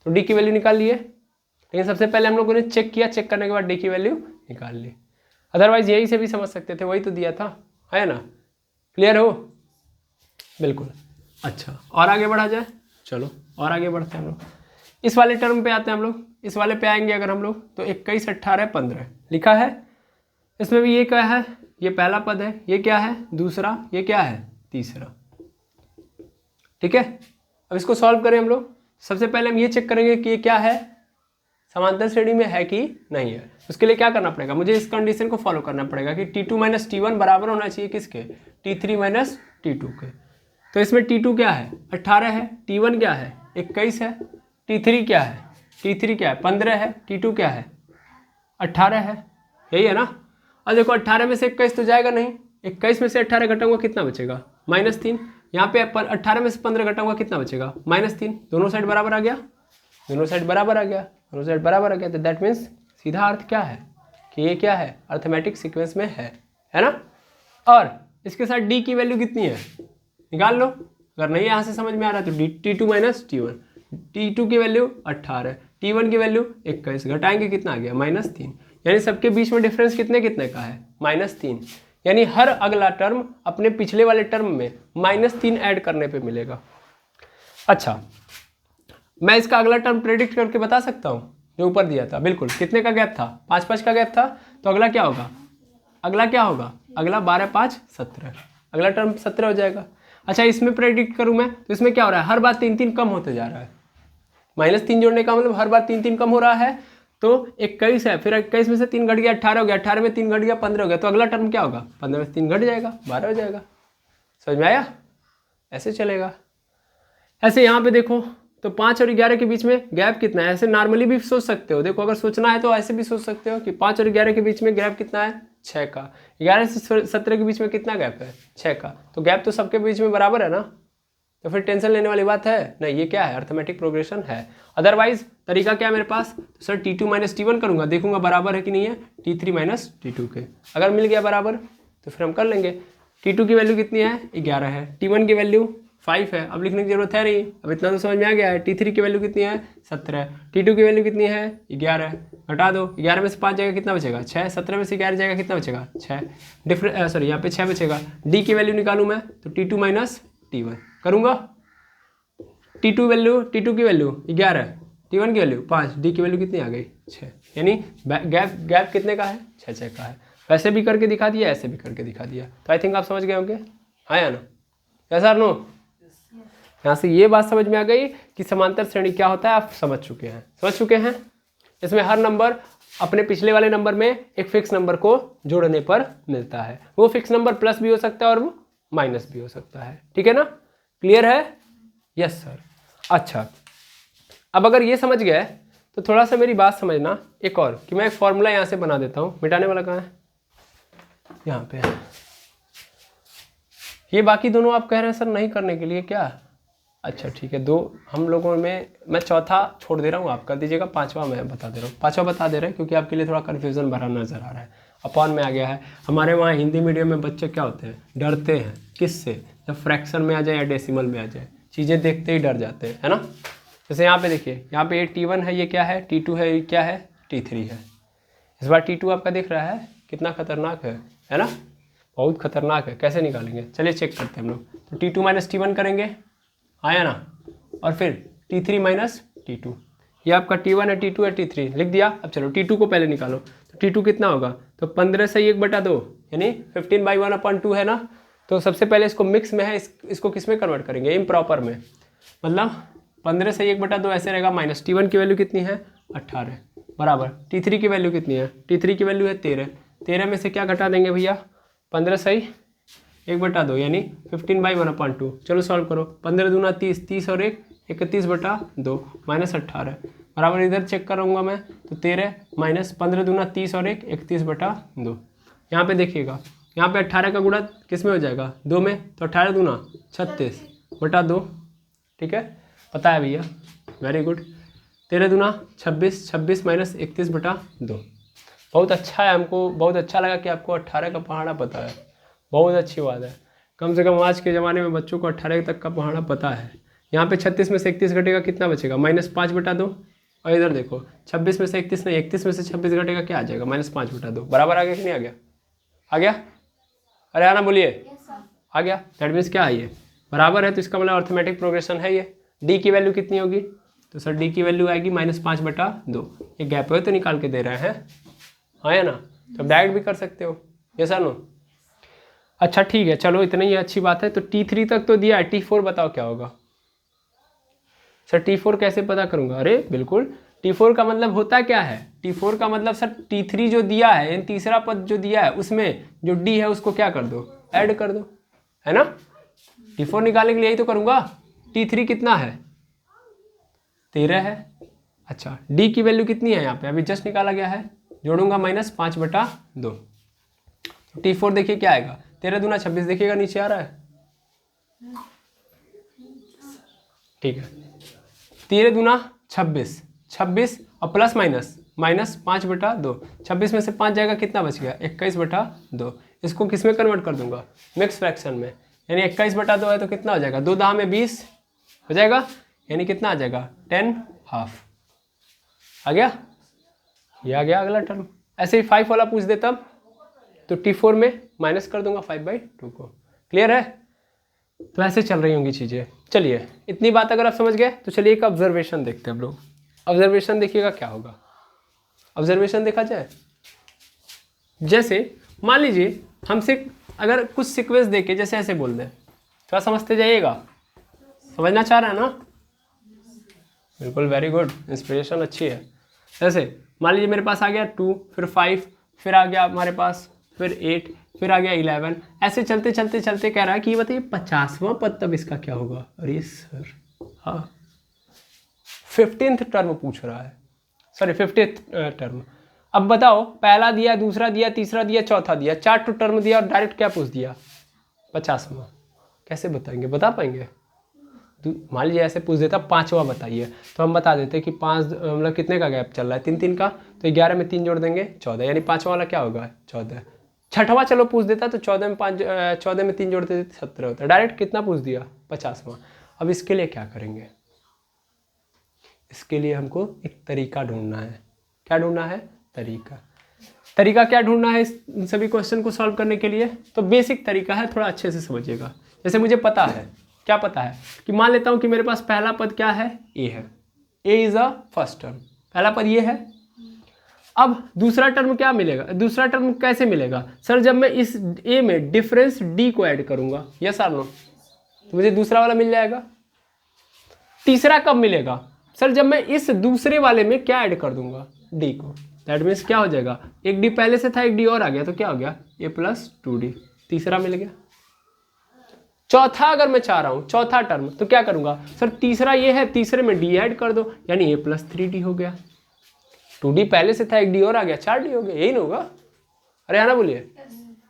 तो D की वैल्यू निकाल लिए, लेकिन सबसे पहले हम लोगों ने चेक किया, चेक करने के बाद D की वैल्यू निकाल ली। अदरवाइज यही से भी समझ सकते थे, वही तो दिया था, है ना। क्लियर हो? बिल्कुल। अच्छा और आगे बढ़ा जाए, चलो और आगे बढ़ते हैं हम लोग। इस वाले टर्म पे आते हैं हम लोग, इस वाले पे आएंगे अगर हम लोग तो 21, 18, 15 लिखा है। इसमें भी ये क्या है, ये पहला पद है, ये क्या है दूसरा, ये क्या है तीसरा। ठीक है, अब इसको सॉल्व करें हम लोग। सबसे पहले हम ये चेक करेंगे कि ये क्या है, समांतर श्रेणी में है कि नहीं है। उसके लिए क्या करना पड़ेगा, मुझे इस कंडीशन को फॉलो करना पड़ेगा कि T2 माइनस T1 बराबर होना चाहिए किसके, T3 माइनस T2 के। तो इसमें T2 क्या है 18 है, T1 क्या है 21 है, T3 क्या है 15 है, T2 क्या है 18 है, यही है ना। और देखो 18 में से 21 तो जाएगा नहीं, 21 में से 18 घटाऊंगा कितना बचेगा -3। यहाँ पे 18 में से 15 घटाऊंगा कितना बचेगा -3। दोनों साइड बराबर आ गया, दोनों साइड बराबर आ गया। तो दैट मीन्स सीधा अर्थ क्या है कि ये क्या है, अर्थमेटिक सीक्वेंस में है ना। और इसके साथ डी की वैल्यू कितनी है निकाल लो। अगर नहीं यहाँ से समझ में आ रहा तो T2 माइनस T1, T2 की वैल्यू 18, T1 की वैल्यू 21, घटाएंगे कितना आ गया -3, यानी सबके बीच में डिफरेंस कितने कितने का है -3, यानी हर अगला टर्म अपने पिछले वाले टर्म में -3 ऐड करने पे मिलेगा। अच्छा, मैं इसका अगला टर्म प्रेडिक्ट करके बता सकता हूँ जो ऊपर दिया था, बिल्कुल। कितने का गैप था? 5 का गैप था, तो अगला क्या होगा? अगला 12 5 17, अगला टर्म 17 हो जाएगा। अच्छा, इसमें प्रेडिक्ट करूँ मैं तो इसमें क्या हो रहा है? हर बार 3 कम होते जा रहा है। -3 जोड़ने का मतलब हर बार 3 कम हो रहा है, तो 21 है, फिर 21 में से 3 घट गया 18 हो गया, 18 में 3 घट गया 15 हो गया, तो अगला टर्म क्या होगा? 15 में 3 घट जाएगा 12 हो जाएगा। समझ में आया? ऐसे चलेगा। ऐसे यहाँ पे देखो तो 5 और 11 के बीच में गैप कितना है? ऐसे नॉर्मली भी सोच सकते हो। देखो, अगर सोचना है तो ऐसे भी सोच सकते हो कि 5 और 11 के बीच में गैप कितना है? 6 का। 11 से 17 के बीच में कितना गैप है? 6 का। तो गैप तो सबके बीच में बराबर है ना, तो फिर टेंशन लेने वाली बात है नहीं। ये क्या है? अर्थमेटिक प्रोग्रेशन है। अदरवाइज तरीका क्या है मेरे पास? तो सर T2 माइनस T1 करूँगा, देखूंगा बराबर है कि नहीं है T3 माइनस T2 के। अगर मिल गया बराबर तो फिर हम कर लेंगे। T2 की वैल्यू कितनी है? 11 है। T1 की वैल्यू 5 है। अब लिखने की जरूरत है नहीं, अब इतना तो समझ में आ गया है। T3 की वैल्यू कितनी है? 17। T2 की वैल्यू कितनी है? 11। घटा दो, 11 में से 5 जाएगा कितना बचेगा? 6। 17 में से 11 जाएगा कितना बचेगा? 6। सॉरी, यहाँ पे 6 बचेगा। D की वैल्यू निकालूँ मैं तो T2 माइनस T1 करूँगा। T2 की वैल्यू 11, T1 की वैल्यू 5, D की वैल्यू कितनी आ गई? 6। यानी गैप कितने का है? 6 का है। वैसे भी करके दिखा दिया, ऐसे भी करके दिखा दिया। तो आई थिंक आप समझ गए होंगे, हाँ या नो? यस और नो? यहाँ से ये बात समझ में आ गई कि समांतर श्रेणी क्या होता है, आप समझ चुके हैं। इसमें हर नंबर अपने पिछले वाले नंबर में एक फिक्स नंबर को जोड़ने पर मिलता है। वो फिक्स नंबर प्लस भी हो सकता है और वो माइनस भी हो सकता है। ठीक है ना? क्लियर है? Yes sir. अच्छा, अब अगर ये समझ गए तो थोड़ा सा मेरी बात समझना एक और, कि मैं एक फॉर्मूला यहाँ से बना देता हूँ। मिटाने वाला कहाँ है? यहाँ पे है। ये बाकी दोनों आप कह रहे हैं सर नहीं करने के लिए, क्या? अच्छा ठीक है, 2 हम लोगों में मैं चौथा छोड़ दे रहा हूँ, आप कर दीजिएगा। 5वां मैं बता दे रहा हूँ। 5वां बता दे रहे हैं क्योंकि आपके लिए थोड़ा कन्फ्यूज़न भरा नज़र आ रहा है। अपॉन में आ गया है। हमारे वहाँ हिंदी मीडियम में बच्चे क्या होते हैं? डरते हैं। किससे? जब फ्रैक्शन में आ जाए या डेसिमल में आ जाए, चीज़ें देखते ही डर जाते हैं, है ना? जैसे यहाँ पे देखिए, यहाँ पे ये T1 है, ये क्या है? T2 है, ये क्या है? T3 है। इस बार T2 आपका दिख रहा है कितना खतरनाक है ना? बहुत खतरनाक है। कैसे निकालेंगे? चलिए चेक करते हैं हम लोग। तो T2 माइनस T1 करेंगे, आया ना? और फिर T3 माइनस T2, ये आपका T1 है, T2 है, T3 लिख दिया। अब चलो T2 को पहले निकालो। तो T2 कितना होगा? तो 15 से 1/2 यानी 15/1/2 है ना? तो सबसे पहले इसको मिक्स में है, इसको किस में कन्वर्ट करेंगे? इम्प्रॉपर में। मतलब 15 से 1/2 ऐसे रहेगा। माइनस T1 की वैल्यू कितनी है? 18 बराबर। T3 की वैल्यू कितनी है? T3 की वैल्यू है 13। 13 में से क्या घटा देंगे भैया? 15 से 1/2 यानी 15/1/2। चलो सॉल्व करो। 15 दूना 30, 30 और 1 31/2 माइनस 18 बराबर। इधर चेक करूँगा मैं तो 13 माइनस 15 दूना 30 और 1 31/2। यहाँ पे देखिएगा, यहाँ पे 18 का गुणा किस में हो जाएगा? 2 में, तो 18 दूना 36/2। ठीक है, पता है भैया, वेरी गुड। 13 दूना 26, 26 माइनस 31/2। बहुत अच्छा है, हमको बहुत अच्छा लगा कि आपको 18 का पहाड़ा पता है। बहुत अच्छी बात है। कम से कम आज के ज़माने में बच्चों को 18 तक का पहाड़ा पता है। यहाँ पे 36 में से 31 घटेगा कितना बचेगा? -5/2। और इधर देखो 26 में से 31 नहीं, 31 में से 26 घटेगा क्या आ जाएगा? -5/2। बराबर आ गया कि नहीं आ गया? आ गया? अरे आना बोलिए। आ गया। दैट मीन्स क्या है? ये बराबर है, तो इसका मतलब अर्थमेटिक प्रोग्रेशन है ये। डी की वैल्यू कितनी होगी? तो सर डी की वैल्यू आएगी -5/2। ये गैप है तो निकाल के दे रहे हैं, हाँ या ना? तो डायरेक्ट भी कर सकते हो, ये सर नो? अच्छा ठीक है, चलो इतना ही अच्छी बात है। तो T3 तक तो दिया है, T4 बताओ क्या होगा? सर T4 कैसे पता करूंगा? अरे बिल्कुल, T4 का मतलब होता क्या है? T4 का मतलब सर T3 जो दिया है, यानी तीसरा पद जो दिया है उसमें जो D है उसको क्या कर दो? ऐड कर दो, है ना? T4 निकालने के लिए यही तो करूंगा। T3 कितना है? 13 है। अच्छा, D की वैल्यू कितनी है? यहाँ पे अभी जस्ट निकाला गया है, जोड़ूंगा -5/2। T4 देखिए क्या आएगा? 13 दूना 26, देखिएगा नीचे आ रहा है। ठीक है, 13 दूना 26, 26 और प्लस माइनस -5/2। 26 में से 5 जाएगा कितना बच गया? 21/2। इसको किस में कन्वर्ट कर दूंगा, मिक्स फ्रैक्शन में, यानी 21/2 है तो कितना हो जाएगा, 2 दहा में 20 हो जाएगा, यानी कितना आ जाएगा 10/2 आ गया, ये आ गया अगला टर्म। ऐसे ही 5 वाला पूछ दे तब तो T4 में माइनस कर दूंगा 5/2 को। क्लियर है? तो ऐसे चल रही होंगी चीज़ें। चलिए इतनी बात अगर आप समझ गए तो चलिए एक ऑब्जर्वेशन देखते हैं हम लोग। ऑब्जर्वेशन देखिएगा क्या होगा। ऑब्जर्वेशन देखा जाए, जैसे मान लीजिए हमसे अगर कुछ सीक्वेंस देके जैसे ऐसे बोल दें, थोड़ा समझते जाइएगा, समझना चाह रहा है ना? बिल्कुल, वेरी गुड, इंस्पिरेशन अच्छी है। जैसे मान लीजिए मेरे पास आ गया 2, फिर 5, फिर आ गया हमारे पास, फिर 8, फिर आ गया 11, ऐसे चलते चलते चलते कह रहा है कि ये बताइए 50वां पद तब इसका क्या होगा। अरे सर, हाँ 15th टर्म पूछ रहा है, सॉरी 50th टर्म। अब बताओ, पहला दिया, दूसरा दिया, तीसरा दिया, चौथा दिया, 4 टर्म दिया और डायरेक्ट क्या पूछ दिया, 50वां। कैसे बताएंगे, बता पाएंगे? मान लीजिए ऐसे पूछ देता 5वां बताइए, तो हम बता देते कि 5 मतलब कितने का गैप चल रहा है, 3 का, तो 11 में 3 जोड़ देंगे 14, यानी 5वां वाला क्या होगा 14। 6वां चलो पूछ देता तो 14 में 3 जोड़ देते 17 होता। डायरेक्ट कितना पूछ दिया, 50वां। अब इसके लिए क्या करेंगे, इसके लिए हमको एक तरीका ढूंढना है। क्या ढूंढना है, तरीका क्या ढूंढना है इन सभी क्वेश्चन को सॉल्व करने के लिए? तो बेसिक तरीका है, थोड़ा अच्छे से समझिएगा। जैसे मुझे पता है, क्या पता है कि मान लेता हूं कि मेरे पास पहला पद क्या है, ए है, ए इज अ फर्स्ट टर्म, पहला पद ये है। अब दूसरा टर्म क्या मिलेगा, दूसरा टर्म कैसे मिलेगा सर, जब मैं इस ए में डिफरेंस डी को ऐड करूंगा, यस और नो, तो मुझे दूसरा वाला मिल जाएगा। तीसरा कब मिलेगा सर, जब मैं इस दूसरे वाले में क्या ऐड कर दूंगा, डी को। दैट मीन्स क्या हो जाएगा, एक डी पहले से था, एक डी और आ गया, तो क्या हो गया a+2d, तीसरा मिल गया। चौथा अगर मैं चाह रहा हूं, चौथा टर्म, तो क्या करूंगा सर, तीसरा ये है, तीसरे में डी ऐड कर दो, यानी a+3d हो गया। 2d पहले से था, एक डी और आ गया, 4d हो गया, यही ना होगा? अरे आना बोलिए,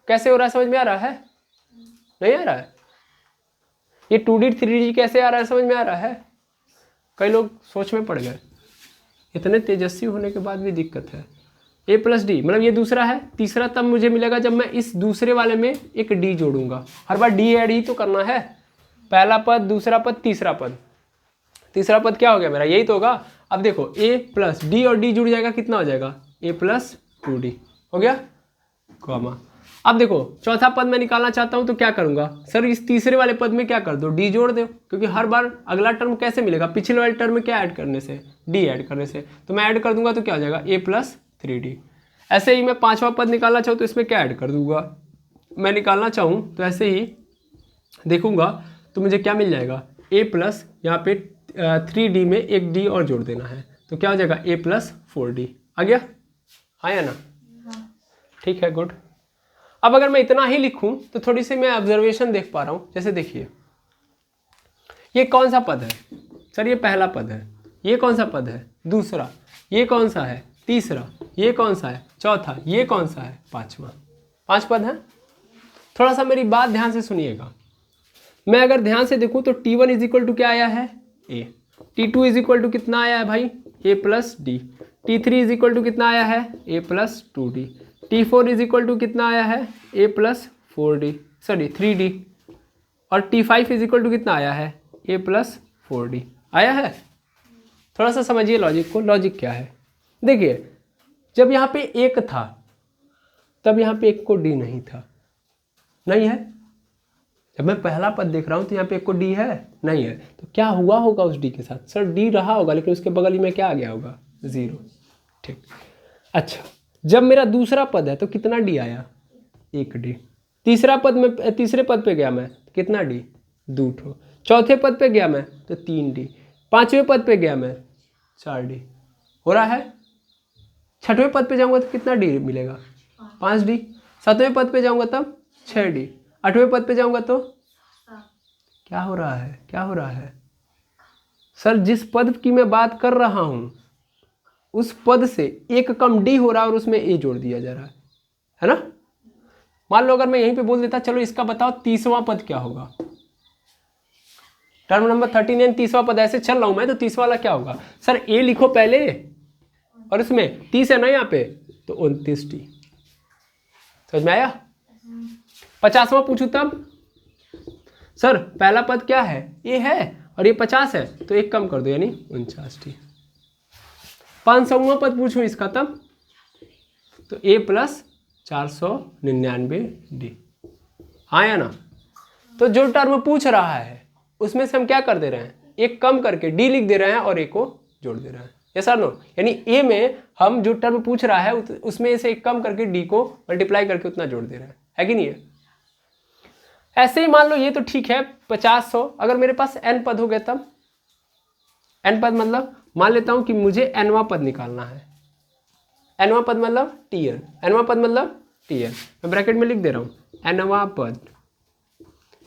कैसे हो रहा है, समझ में आ रहा है? नहीं आ रहा है? ये 2d 3d कैसे आ रहा है, समझ में आ रहा है? कई लोग सोच में पड़ गए, इतने तेजस्वी होने के बाद भी दिक्कत है। a+d मतलब ये दूसरा है, तीसरा तब मुझे मिलेगा जब मैं इस दूसरे वाले में एक d जोड़ूंगा। हर बार d ऐड ही तो करना है, पहला पद, दूसरा पद, तीसरा पद। तीसरा पद क्या हो गया मेरा, यही तो होगा। अब देखो a+d और d जुड़ जाएगा, कितना हो जाएगा, a+2d हो गया, कॉमा। अब देखो चौथा पद मैं निकालना चाहता हूं तो क्या करूंगा सर, इस तीसरे वाले पद में क्या कर दो, डी जोड़ दो, क्योंकि हर बार अगला टर्म कैसे मिलेगा, पिछले वाले टर्म में क्या ऐड करने से, डी ऐड करने से। तो मैं ऐड कर दूंगा तो क्या हो जाएगा, a+3d। ऐसे ही मैं 5वां पद निकालना चाहूँ तो इसमें क्या ऐड कर दूंगा, मैं निकालना चाहूँ तो ऐसे ही देखूंगा तो मुझे क्या मिल जाएगा, a+ यहाँ पे 3d में एक d और जोड़ देना है, तो क्या हो जाएगा a+4d। आ गया, आया ना? ठीक है, गुड। अब अगर मैं इतना ही लिखूं तो थोड़ी सी मैं ऑब्जर्वेशन देख पा रहा हूं। जैसे देखिए, ये कौन सा पद है सर, ये पहला पद है, ये कौन सा पद है, दूसरा, ये कौन सा है, तीसरा, ये कौन सा है, चौथा, ये कौन सा है, पांचवा। 5 पद है। थोड़ा सा मेरी बात ध्यान से सुनिएगा। मैं अगर ध्यान से देखूं तो T1 इज इक्वल टू क्या आया है, a। T2 is equal to कितना आया है भाई, a+d। T3 is equal to कितना आया है, a+2d। T4 is equal to कितना आया है, a+4d, सॉरी 3d। और T5 इज इक्वल टू कितना आया है, a+4d आया है। थोड़ा सा समझिए लॉजिक को। लॉजिक क्या है, देखिए जब यहाँ पे 1 था तब यहाँ पे 1 को d नहीं था, नहीं है। जब मैं पहला पद देख रहा हूँ तो यहाँ पे 1 को d है, नहीं है। तो क्या हुआ होगा उस d के साथ, सर d रहा होगा लेकिन उसके बगल में क्या आ गया होगा, 0। ठीक, अच्छा जब मेरा दूसरा पद है तो कितना d आया, 1d। तीसरा पद में, तीसरे पद पे गया मैं तो कितना d, 2 ठो। चौथे पद पे गया मैं तो 3d। पांचवें पद पे गया मैं 4d हो रहा है। छठवें पद पे जाऊंगा तो कितना d मिलेगा, 5d। सातवें पद पे जाऊंगा तब 6d। आठवें पद पे जाऊंगा तो क्या हो रहा है, क्या हो रहा है सर, जिस पद की मैं बात कर रहा हूं उस पद से एक कम d हो रहा है और उसमें a जोड़ दिया जा रहा है ना। मान लो अगर मैं यहीं पे बोल देता चलो इसका बताओ 30वां पद क्या होगा, टर्म नंबर 39 30वां पद, ऐसे चल रहा हूं मैं तो 30वां वाला क्या होगा सर, a लिखो पहले और इसमें 30 है ना यहाँ पे तो 29d। समझ में आया? 50वां पूछूं तब सर पहला पद क्या है, ए है और ये 50 है तो एक कम कर दो यानी 49D। 500वां पद पूछूं इसका तब तो ए प्लस 499D। हाँ या ना। तो जो टर्म पूछ रहा है उसमें से हम क्या कर दे रहे हैं, एक कम करके डी लिख दे रहे हैं और ए को जोड़ दे रहे हैं। यस और नो। यानी ए में हम जो टर्म पूछ रहा है उसमें से एक कम करके डी को मल्टीप्लाई करके उतना जोड़ दे रहे हैं, है कि नहीं है। ऐसे ही मान लो ये तो ठीक है 50 100, अगर मेरे पास n पद हो गए तब n पद मतलब मान लेता हूं कि मुझे nवां पद निकालना है। nवां पद मतलब tn, nवां पद मतलब tn, मैं ब्रैकेट में लिख दे रहा हूं nवां पद,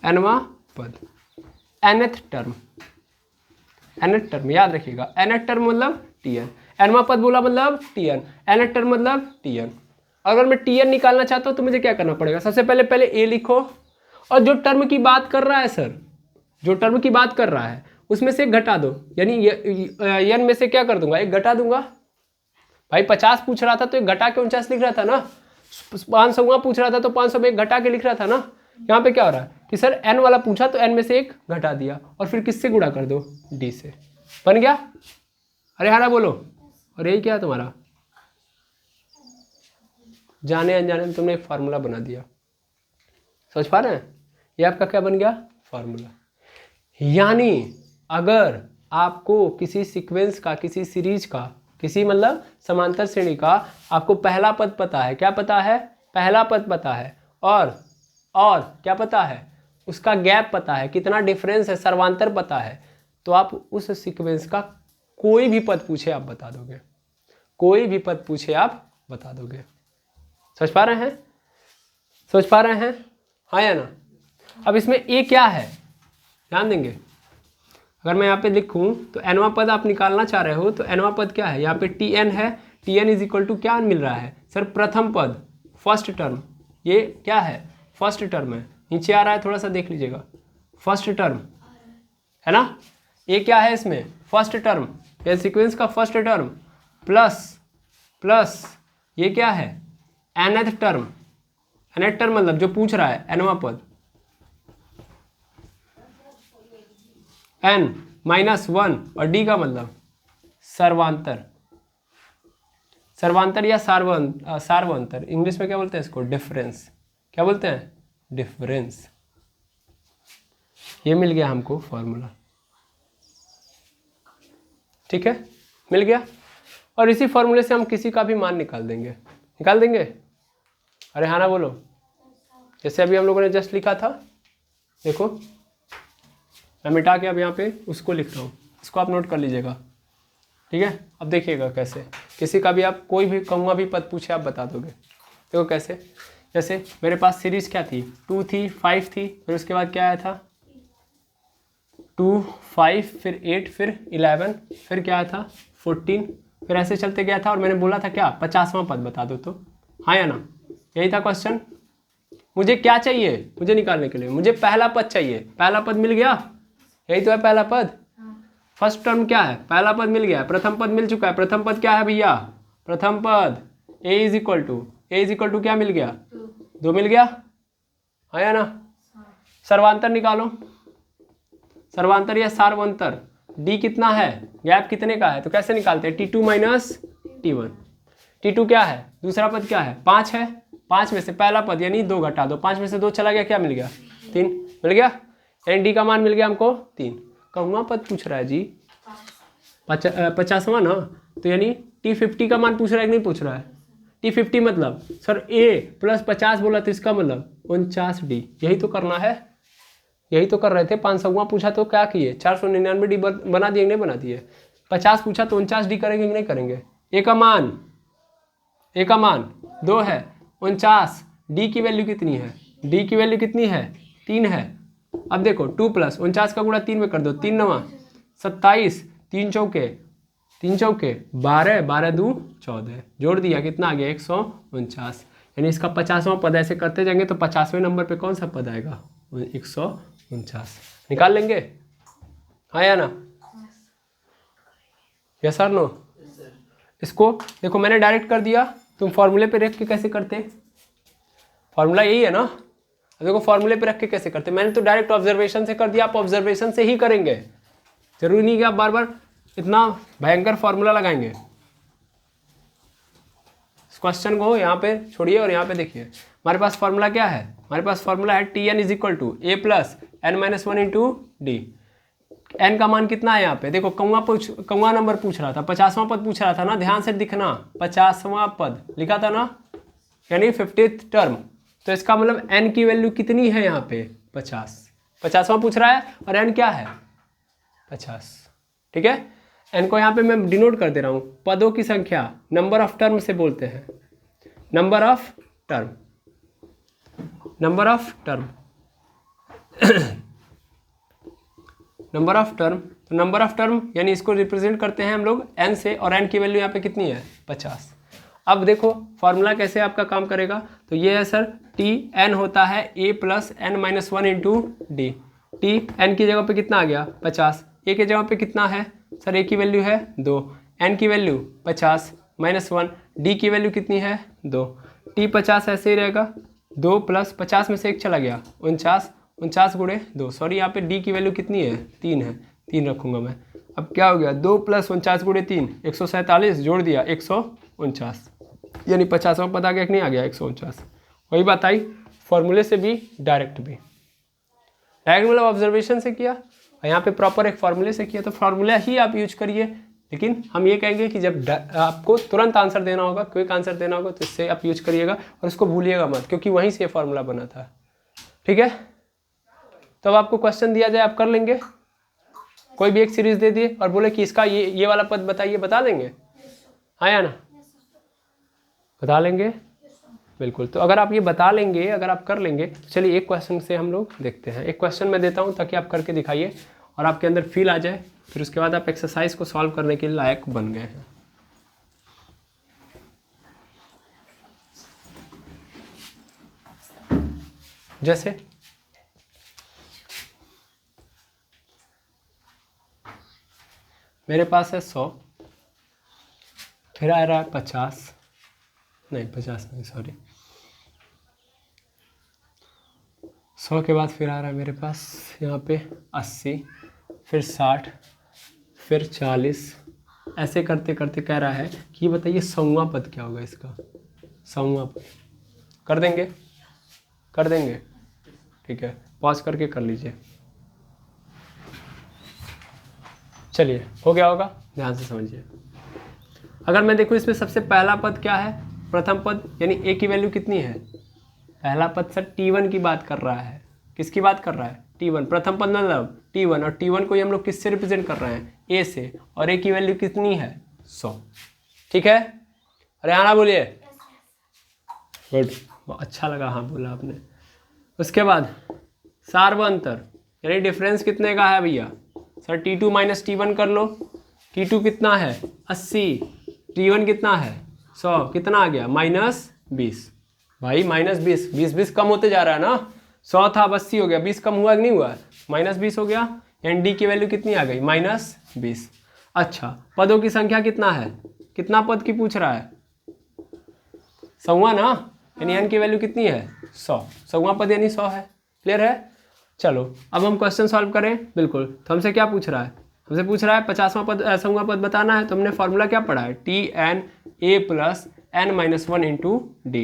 nवां पद, nth टर्म, nth टर्म याद रखिएगा, nth टर्म मतलब tn, nवां पद बोला मतलब tn, nth टर्म मतलब tn। अगर मैं tn निकालना चाहता हूं तो मुझे क्या करना पड़ेगा, सबसे पहले a लिखो और जो टर्म की बात कर रहा है सर, जो टर्म की बात कर रहा है उसमें से घटा दो, यानी n में से क्या कर दूंगा, एक घटा दूंगा। भाई 50 पूछ रहा था तो एक घटा के 49 लिख रहा था ना, 500वां पूछ रहा था तो 500 में एक घटा के लिख रहा था ना। यहाँ पे क्या हो रहा है कि सर n वाला पूछा तो n में से एक घटा दिया और फिर किससे गुणा कर दो, d से, बन गया। अरे हाँ बोलो, और यही क्या है तुम्हारा, जाने अनजाने में तुमने एक फार्मूला बना दिया, समझ पा रहे हैं, ये आपका क्या बन गया, फार्मूला। यानी अगर आपको किसी सीक्वेंस का, किसी सीरीज का, किसी मतलब समांतर श्रेणी का आपको पहला पद पता है, क्या पता है, पहला पद पता है, और क्या पता है, उसका गैप पता है, कितना डिफरेंस है, सर्वांतर पता है, तो आप उस सीक्वेंस का कोई भी पद पूछे आप बता दोगे, कोई भी पद पूछे आप बता दोगे। समझ पा रहे हैं, समझ पा रहे हैं, हाँ या ना। अब इसमें ए क्या है ध्यान देंगे, अगर मैं यहाँ पे लिखूँ तो nवां पद आप निकालना चाह रहे हो तो nवां पद क्या है, यहाँ पे tn है, tn इज इक्वल टू क्या मिल रहा है सर, प्रथम पद, फर्स्ट टर्म, ये क्या है, फर्स्ट टर्म है, नीचे आ रहा है थोड़ा सा देख लीजिएगा, फर्स्ट टर्म है ना, ये क्या है इसमें, फर्स्ट टर्म, ये सीक्वेंस का फर्स्ट टर्म प्लस ये क्या है, nth टर्म, nth टर्म मतलब जो पूछ रहा है nवां पद, n -1 और d का मतलब सर्वांतर, सर्वांतर या सार्वंतर, इंग्लिश में क्या बोलते हैं इसको, डिफरेंस, क्या बोलते हैं, डिफरेंस। ये मिल गया हमको फॉर्मूला, ठीक है, मिल गया। और इसी फॉर्मूले से हम किसी का भी मान निकाल देंगे, निकाल देंगे। अरे हाँ ना बोलो, जैसे अभी हम लोगों ने जस्ट लिखा था, देखो मैं मिटा के अब यहाँ पे उसको लिख रहा हूँ, इसको आप नोट कर लीजिएगा, ठीक है। अब देखिएगा कैसे किसी का भी आप कोई भी कहूँगा भी पद पूछे आप बता दोगे। देखो कैसे, जैसे मेरे पास सीरीज क्या थी, 2 थी, 5 थी, फिर उसके बाद क्या आया था 2 5 फिर 8 फिर 11 फिर क्या आया था 14, फिर ऐसे चलते गया था और मैंने बोला था क्या 50वां पद बता दो, तो हाँ या ना, यही था क्वेश्चन। मुझे क्या चाहिए, मुझे निकालने के लिए मुझे पहला पद चाहिए, पहला पद मिल गया, यही तो है पहला पद। फर्स्ट टर्म क्या है, पहला पद मिल गया, प्रथम पद मिल चुका है, प्रथम पद क्या है भैया, प्रथम पद a इज इक्वल टू क्या मिल गया, 2 मिल गया, हाँ या ना। सर्वांतर निकालो, सर्वांतर या सार्वंतर, d कितना है, गैप कितने का है, तो कैसे निकालते हैं, t2 माइनस t1, t2 क्या है, दूसरा पद क्या है 5 है, 5 में से पहला पद यानी 2 घटा दो, 5 में से 2 चला गया, क्या मिल गया 3 मिल गया, यानी डी का मान मिल गया हमको 3। कहूँगा पद पूछ रहा है जी 50वां ना, तो यानी t50 का मान पूछ रहा है कि नहीं पूछ रहा है, t50 मतलब सर a प्लस 50 बोला तो इसका मतलब 49d, यही तो करना है, यही तो कर रहे थे। 500वां पूछा तो क्या किए 499d बना दिए, नहीं बना दिए, 50 पूछा तो 49d करेंगे कि नहीं करेंगे, a का मान 2 है, 49, d की वैल्यू कितनी है, d की वैल्यू कितनी है 3 है। अब देखो 2 प्लस 49 का गुणा 3 में कर दो, 3 9 27, 3 चौके 12, 12 2 14, जोड़ दिया कितना आ गया 149, यानी इसका 50वां पद, ऐसे करते जाएंगे तो 50वें नंबर पे कौन सा पद आएगा 149, निकाल लेंगे, हाँ या ना, यस और नो। इसको देखो मैंने डायरेक्ट कर दिया, तुम फॉर्मूले पे रख के कैसे करते, फॉर्मूला यही है ना। अब देखो फॉर्मूले पे रख के कैसे करते हैं, मैंने तो डायरेक्ट ऑब्जर्वेशन से कर दिया, आप ऑब्जर्वेशन से ही करेंगे, जरूरी नहीं कि आप बार बार इतना भयंकर फॉर्मूला लगाएंगे। इस क्वेश्चन को यहाँ पे छोड़िए और यहाँ पे देखिए, हमारे पास फॉर्मूला क्या है, हमारे पास फॉर्मूला है T N is equal to A plus N minus one into D. N का मान कितना है यहाँ पे, देखो कौवा नंबर पूछ रहा था, 50वां पद पूछ रहा था ना, ध्यान से दिखना, 50वां पद लिखा था ना, यानी 50th टर्म। तो इसका मतलब एन की वैल्यू कितनी है यहाँ पे 50वां पूछ रहा है, और एन क्या है 50। ठीक है, एन को यहाँ पे मैं डिनोट कर दे रहा हूँ, पदों की संख्या, नंबर ऑफ टर्म से बोलते हैं, number of term, number of term number of term. तो नंबर ऑफ टर्म यानी इसको रिप्रेजेंट करते हैं हम लोग एन से, और एन की वैल्यू यहाँ पे कितनी है 50। अब देखो फॉर्मूला कैसे आपका काम करेगा, तो ये है सर टी एन होता है a plus N minus one into d. T n की जगह पे कितना आ गया 50, ए की जगह पे कितना है सर, ए की वैल्यू है 2, एन की वैल्यू 50 माइनस वन, डी की वैल्यू कितनी है 2। टी 50 ऐसे ही रहेगा, 2 प्लस 50 में से 1 चला गया 49, 49 गुणे 2, सॉरी यहाँ पे डी की वैल्यू कितनी है 3 है, 3 रखूँगा मैं। अब क्या हो गया 2 प्लस 49 गुणे 3 147, जोड़ दिया 149, यानी 50वां पद आ गया कि नहीं आ गया 149। वही बात आई फॉर्मूले से भी डायरेक्ट भी, डायरेक्ट मतलब ऑब्जर्वेशन से किया और यहाँ पे प्रॉपर एक फॉर्मूले से किया, तो फॉर्मूला ही आप यूज करिए। लेकिन हम ये कहेंगे कि जब आपको तुरंत आंसर देना होगा, क्विक आंसर देना होगा, तो इससे आप यूज करिएगा और इसको भूलिएगा मत, क्योंकि वहीं से ये फॉर्मूला बना था। ठीक है, तो अब आपको क्वेश्चन दिया जाए आप कर लेंगे, कोई भी एक सीरीज दे दिए और बोले कि इसका ये वाला पद बताइए, बता देंगे हाँ या ना, बता लेंगे बिल्कुल। तो अगर आप ये बता लेंगे, अगर आप कर लेंगे, तो चलिए एक क्वेश्चन से हम लोग देखते हैं। एक क्वेश्चन मैं देता हूँ ताकि आप करके दिखाइए और आपके अंदर फील आ जाए, फिर उसके बाद आप एक्सरसाइज को सॉल्व करने के लायक बन गए हैं। जैसे मेरे पास है 100, फिर आ रहा है 50 नहीं सॉरी, 100 के बाद फिर आ रहा है मेरे पास यहाँ पे 80, फिर 60, फिर 40, ऐसे करते करते कह रहा है कि ये बताइए 100वां पद क्या होगा इसका, 100वां पद कर देंगे, कर देंगे ठीक है, पॉज करके कर लीजिए। चलिए हो गया होगा, ध्यान से समझिए। अगर मैं देखूँ इसमें सबसे पहला पद क्या है, प्रथम पद, यानी ए की वैल्यू कितनी है, पहला पद सर T1 की बात कर रहा है, किसकी बात कर रहा है T1, प्रथम पद मतलब T1, और T1 को हम लोग किससे रिप्रेजेंट कर रहे हैं ए से, और ए की वैल्यू कितनी है 100। ठीक है, अरे हाँ ना बोलिए, गुड, अच्छा लगा हाँ बोला आपने। उसके बाद सार्वअंतर यानी डिफरेंस कितने का है भैया सर, T2 माइनस T1 कर लो, T2 कितना है 80, T1 कितना है 100, कितना आ गया -20, भाई -20, 20 कम होते जा रहा है ना, 100 था अब 80 हो गया, 20 कम हुआ कि नहीं हुआ, -20 हो गया, यानी डी की वैल्यू कितनी आ गई -20। अच्छा पदों की संख्या कितना है, कितना पद की पूछ रहा है 100वां ना, यानी एन की वैल्यू कितनी है 100, 100वां पद यानी 100 है, क्लियर है। चलो अब हम क्वेश्चन सॉल्व करें, बिल्कुल। तो हमसे क्या पूछ रहा है, हमसे पूछ रहा है 50वां पद 100वां पद बताना है, तो हमने फॉर्मूला क्या पढ़ा है Tn a plus n minus one into D.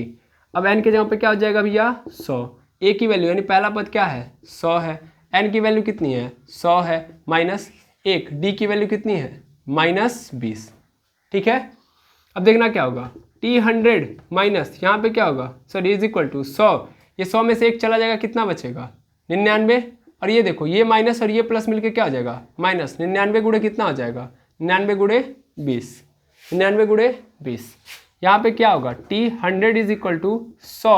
अब n की जगह पे क्या हो जाएगा भैया 100, a की वैल्यू यानी पहला पद क्या है 100 है, n की वैल्यू कितनी है 100 है, -1, डी की वैल्यू कितनी है -20। ठीक है, अब देखना क्या होगा T100 माइनस यहाँ पे क्या होगा सर इज इक्वल टू 100, ये 100 में से 1 चला जाएगा, कितना बचेगा 99, और ये देखो ये माइनस और ये प्लस मिलके क्या हो जाएगा -99 गुणे कितना हो जाएगा 99 गुणे 20, 99 गुणे 20। यहाँ पे क्या होगा T100 is equal to 100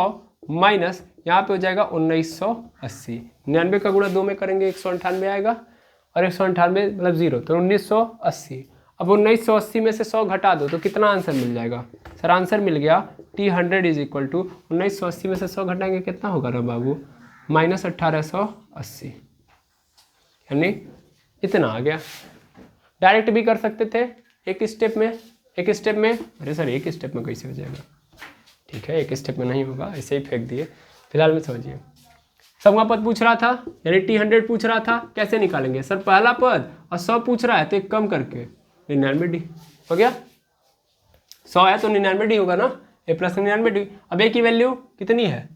minus यहाँ पे हो जाएगा 1980, 99 का गुणा 2 में करेंगे 198 आएगा, और 198 मतलब 0, तो 1980। अब 1980 में से 100 घटा दो तो कितना आंसर मिल जाएगा सर, आंसर मिल गया T100 इज इक्वल टू 1980 में से 100 घटाएंगे कितना होगा ना बाबू -1880, यानी इतना आ गया। डायरेक्ट भी कर सकते थे एक स्टेप में, अरे सर एक स्टेप में कैसे हो जाएगा, ठीक है एक स्टेप में नहीं होगा, ऐसे ही फेंक दिए। फिलहाल में समझिए। सबका पद पूछ रहा था यानी T100 पूछ रहा था, कैसे निकालेंगे सर? पहला पद और 100 पूछ रहा है तो एक कम करके 99D हो गया। 100 है तो 99D होगा ना, ए प्लस 99D। अब ए की वैल्यू कितनी है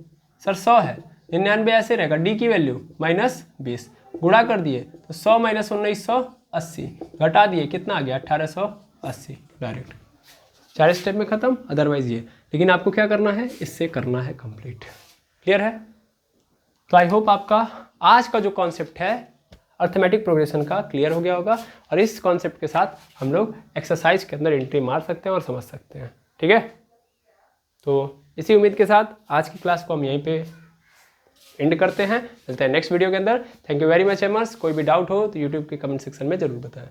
सर? 100 है। 99 ऐसे रहेगा, डी की वैल्यू -20, गुणा कर दिए तो 100 - 1980, घटा दिए कितना आ गया 1880 डायरेक्ट। 4 स्टेप में खत्म, अदरवाइज ये। लेकिन आपको क्या करना है, इससे करना है कंप्लीट। क्लियर है? तो आई होप आपका आज का जो कॉन्सेप्ट है अर्थमेटिक प्रोग्रेशन का क्लियर हो गया होगा, और इस कॉन्सेप्ट के साथ हम लोग एक्सरसाइज के अंदर एंट्री मार सकते हैं और समझ सकते हैं। ठीक है, तो इसी उम्मीद के साथ आज की क्लास को हम यहीं पे एंड करते हैं। मिलते हैं नेक्स्ट वीडियो के अंदर। थैंक यू वेरी मच एमर्स। कोई भी डाउट हो तो यूट्यूब के कमेंट सेक्शन में जरूर बताएं।